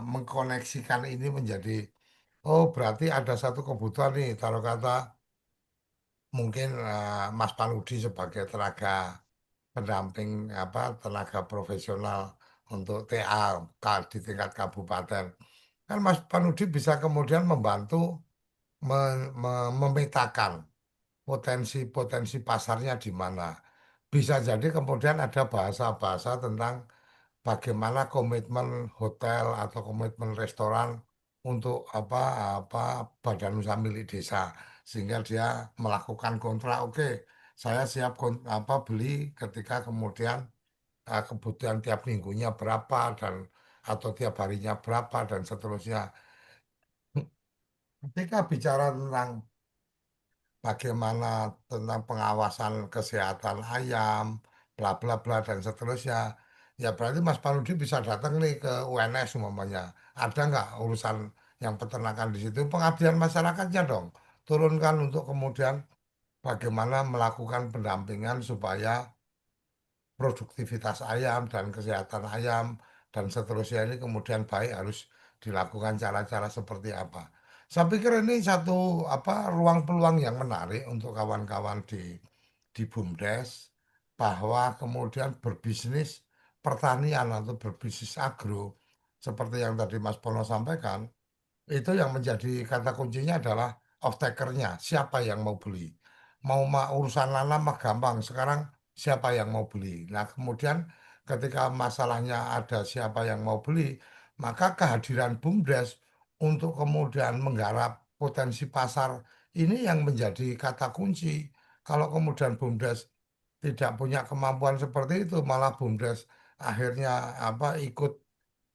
mengkoneksikan ini menjadi oh berarti ada satu kebutuhan nih, taruh kata mungkin Mas Panudi sebagai tenaga pendamping apa tenaga profesional untuk TA di tingkat kabupaten. Kan Mas Panudi bisa kemudian membantu memetakan potensi-potensi pasarnya di mana. Bisa jadi kemudian ada bahasa-bahasa tentang bagaimana komitmen hotel atau komitmen restoran untuk apa badan usaha milik desa sehingga dia melakukan kontrak oke saya siap apa beli ketika kemudian kebutuhan tiap minggunya berapa dan atau tiap harinya berapa dan seterusnya. Ketika bicara tentang bagaimana tentang pengawasan kesehatan ayam, bla bla bla dan seterusnya. Ya berarti Mas Panudi bisa datang nih ke UNS umpamanya. Ada nggak urusan yang peternakan di situ? Pengabdian masyarakatnya dong. Turunkan untuk kemudian bagaimana melakukan pendampingan supaya produktivitas ayam dan kesehatan ayam dan seterusnya ini kemudian baik harus dilakukan cara-cara seperti apa. Saya pikir ini satu apa ruang peluang yang menarik untuk kawan-kawan di BUMDes bahwa kemudian berbisnis pertanian atau berbisnis agro seperti yang tadi Mas Pono sampaikan itu yang menjadi kata kuncinya adalah off-takernya, siapa yang mau beli. Urusan nanam mah gampang, sekarang siapa yang mau beli. Nah, kemudian ketika masalahnya ada siapa yang mau beli, maka kehadiran BUMDes untuk kemudian menggarap potensi pasar ini yang menjadi kata kunci. Kalau kemudian BUMDes tidak punya kemampuan seperti itu, malah BUMDes akhirnya apa ikut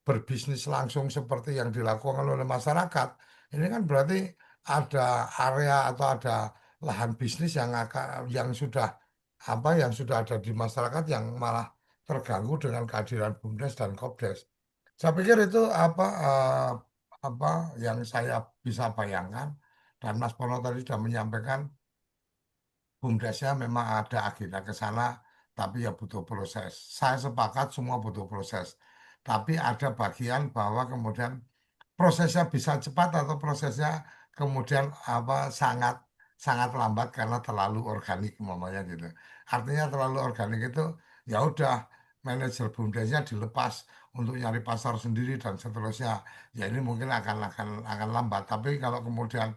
berbisnis langsung seperti yang dilakukan oleh masyarakat, ini kan berarti ada area atau ada lahan bisnis yang sudah yang sudah ada di masyarakat yang malah terganggu dengan kehadiran BUMDes dan KOPDes. Saya pikir itu apa yang saya bisa bayangkan dan Mas Pono tadi sudah menyampaikan BUMDesnya memang ada agenda ke sana, tapi ya butuh proses. Saya sepakat semua butuh proses. Tapi ada bagian bahwa kemudian prosesnya bisa cepat atau prosesnya kemudian apa sangat sangat lambat karena terlalu organik umpamanya gitu. Artinya terlalu organik itu ya udah manajer BUMDesnya dilepas untuk nyari pasar sendiri dan seterusnya. Ya ini mungkin akan lambat. Tapi kalau kemudian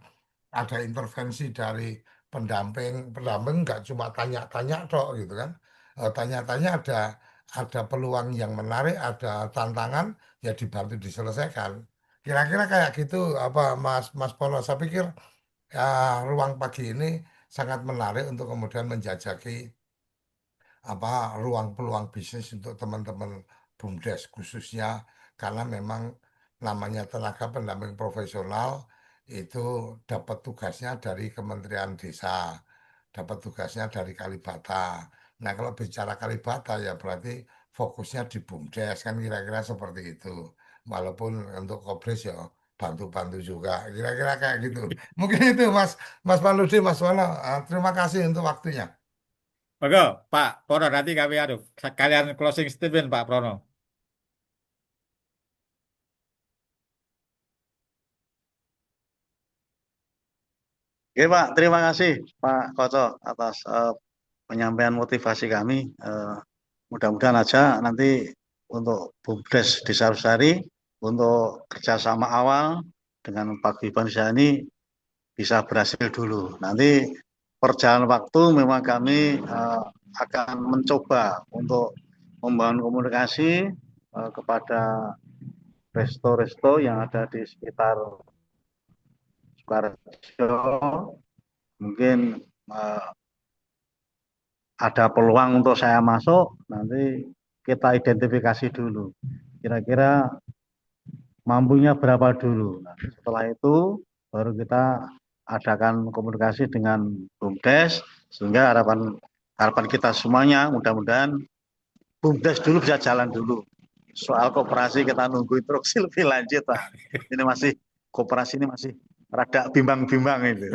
ada intervensi dari pendamping, pendamping nggak cuma tanya-tanya dok gitu kan. Tanya-tanya ada peluang yang menarik, ada tantangan ya dibantu diselesaikan. Kira-kira kayak gitu apa Mas Mas Polo, saya pikir ya, ruang pagi ini sangat menarik untuk kemudian menjajaki apa ruang peluang bisnis untuk teman-teman BUMDes khususnya karena memang namanya tenaga pendamping profesional itu dapat tugasnya dari Kementerian Desa, dapat tugasnya dari Kalibata. Nah, kalau bicara Kalibata ya berarti fokusnya di BUMDes kan kira-kira seperti itu. Walaupun untuk Kopres ya bantu-bantu juga, kira-kira kayak gitu. Mungkin itu Mas Mas Paludi, Mas Wono. Terima kasih untuk waktunya. Monggo, Pak Prono, nanti kami sekalian closing statement Pak Prono. Oke Pak, terima kasih Pak Koco atas penyampaian motivasi kami. Mudah-mudahan aja nanti untuk BUMDes Desa Lestari untuk kerjasama awal dengan Paguyuban Desa ini bisa berhasil dulu. Nanti perjalanan waktu memang kami akan mencoba untuk membangun komunikasi kepada resto-resto yang ada di sekitar Sukoharjo. Mungkin uh, ada peluang untuk saya masuk, nanti kita identifikasi dulu. Kira-kira mampunya berapa dulu. Nah, setelah itu baru kita adakan komunikasi dengan BUMDes, sehingga harapan kita semuanya mudah-mudahan BUMDes dulu bisa jalan dulu. Soal koperasi kita nunggu instruksi lebih lanjut, Pak. Ini masih koperasi ini masih rada bimbang-bimbang itu.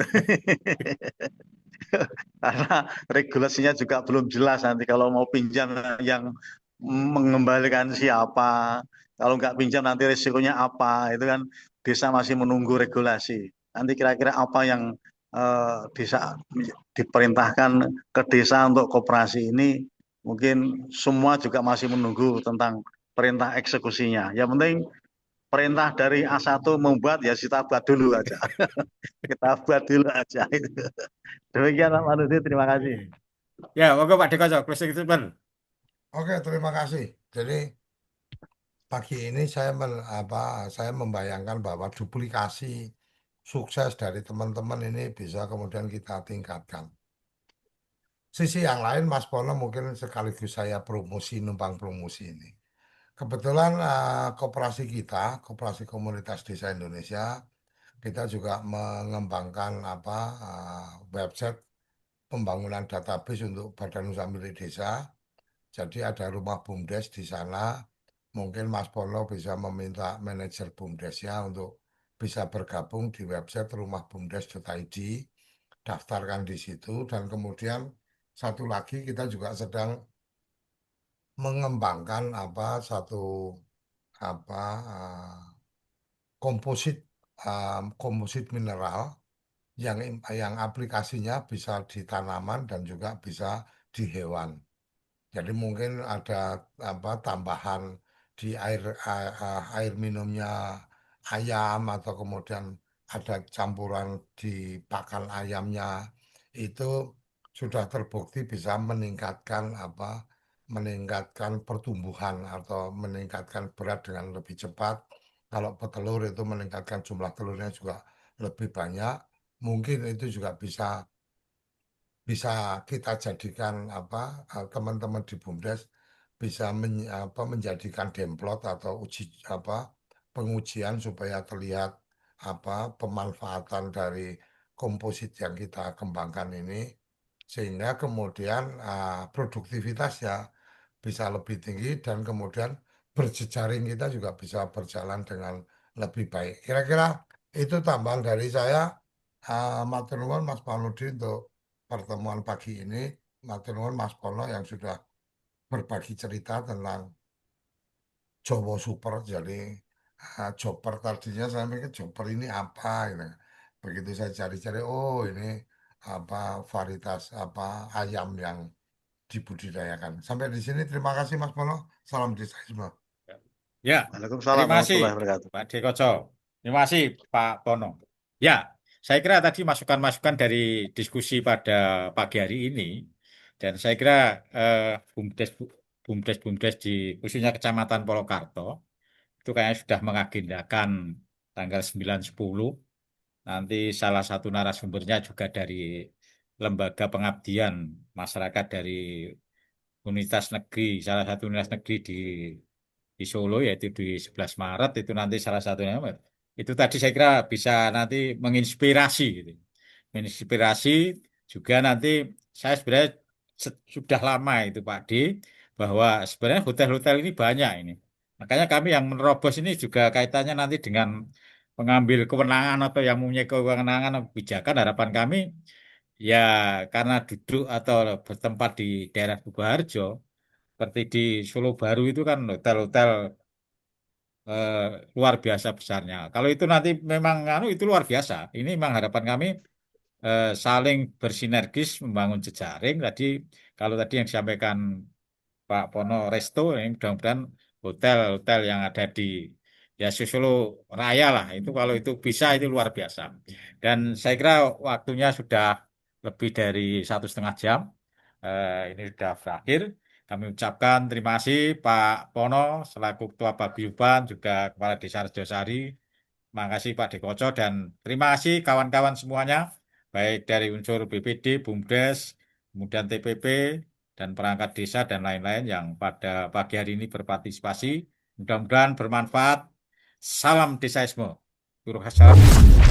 Karena regulasinya juga belum jelas, nanti kalau mau pinjam yang mengembalikan siapa, kalau nggak pinjam nanti risikonya apa, itu kan desa masih menunggu regulasi. Nanti kira-kira apa yang desa diperintahkan ke desa untuk koperasi ini, mungkin semua juga masih menunggu tentang perintah eksekusinya. Yang penting perintah dari A1 membuat, ya kita buat dulu aja. Kita buat dulu aja. Demikian Pak Manusi, terima kasih. Ya, monggo Pak Dekoco, closing statement. Oke, terima kasih. Jadi pagi ini saya membayangkan bahwa duplikasi sukses dari teman-teman ini bisa kemudian kita tingkatkan. Sisi yang lain, Mas Pono mungkin sekaligus saya promosi, numpang promosi ini. Kebetulan koperasi kita, Koperasi Komunitas Desa Indonesia, kita juga mengembangkan website pembangunan database untuk Badan Usaha Milik Desa. Jadi ada rumah BUMDes di sana. Mungkin Mas Pono bisa meminta manajer BUMDesnya untuk bisa bergabung di website rumahbumdes.id, daftarkan di situ, dan kemudian satu lagi kita juga sedang mengembangkan satu apa uh, komposit komposit mineral yang aplikasinya bisa di tanaman dan juga bisa di hewan. Jadi mungkin ada tambahan di air minumnya ayam, atau kemudian ada campuran di pakan ayamnya, itu sudah terbukti bisa meningkatkan pertumbuhan atau meningkatkan berat dengan lebih cepat. Kalau petelur itu meningkatkan jumlah telurnya juga lebih banyak. Mungkin itu juga bisa kita jadikan teman-teman di BUMDes bisa menjadikan demplot atau pengujian supaya terlihat pemanfaatan dari komposit yang kita kembangkan ini, sehingga kemudian produktivitasnya bisa lebih tinggi dan kemudian berjejaring kita juga bisa berjalan dengan lebih baik. Kira-kira itu tambahan dari saya. Matur nuwun Mas Panudi untuk pertemuan pagi ini. Matur nuwun Mas Pono yang sudah berbagi cerita tentang Jowo Super. Jadi Joper, tadinya saya mikir Joper ini apa gitu. Begitu saya cari-cari, oh ini varietas ayam yang dibudidayakan. Sampai di sini, terima kasih Mas Pono. Salam desa semua. Ya, Waalaikumsalam terima kasih warahmatullahi wabarakatuh. Pak Dekoco. Terima kasih Pak Pono. Ya, saya kira tadi masukan-masukan dari diskusi pada pagi hari ini, dan saya kira eh, BUMDes BUMDes di khususnya Kecamatan Polokarto itu kayaknya sudah mengagendakan tanggal 9-10. Nanti salah satu narasumbernya juga dari Lembaga Pengabdian Masyarakat dari Universitas Negeri, salah satu universitas negeri di di Solo, yaitu di 11 Maret itu nanti salah satunya. Itu tadi saya kira bisa nanti menginspirasi gitu. Menginspirasi juga nanti saya sebenarnya sudah lama itu Pak D, bahwa sebenarnya hotel-hotel ini banyak ini. Makanya kami yang menerobos ini juga kaitannya nanti dengan pengambil kewenangan atau yang mempunyai kewenangan atau kebijakan. Harapan kami ya karena duduk atau bertempat di daerah Sukoharjo, seperti di Solo Baru itu kan hotel-hotel eh, luar biasa besarnya. Kalau itu nanti memang itu luar biasa. Ini memang harapan kami saling bersinergis membangun jejaring. Tadi kalau tadi yang disampaikan Pak Pono Resto, ini mudah-mudahan hotel-hotel yang ada di ya Solo Raya lah itu kalau itu bisa itu luar biasa. Dan saya kira waktunya sudah lebih dari 1,5 jam. Ini sudah berakhir. Kami ucapkan terima kasih Pak Pono selaku Ketua Paguyuban juga Kepala Desa Rejosari. Terima kasih Pak Dekoco dan terima kasih kawan-kawan semuanya baik dari unsur BPD, BUMDes, kemudian TPP dan perangkat desa dan lain-lain yang pada pagi hari ini berpartisipasi. Mudah-mudahan bermanfaat. Salam Desaisme. Salam.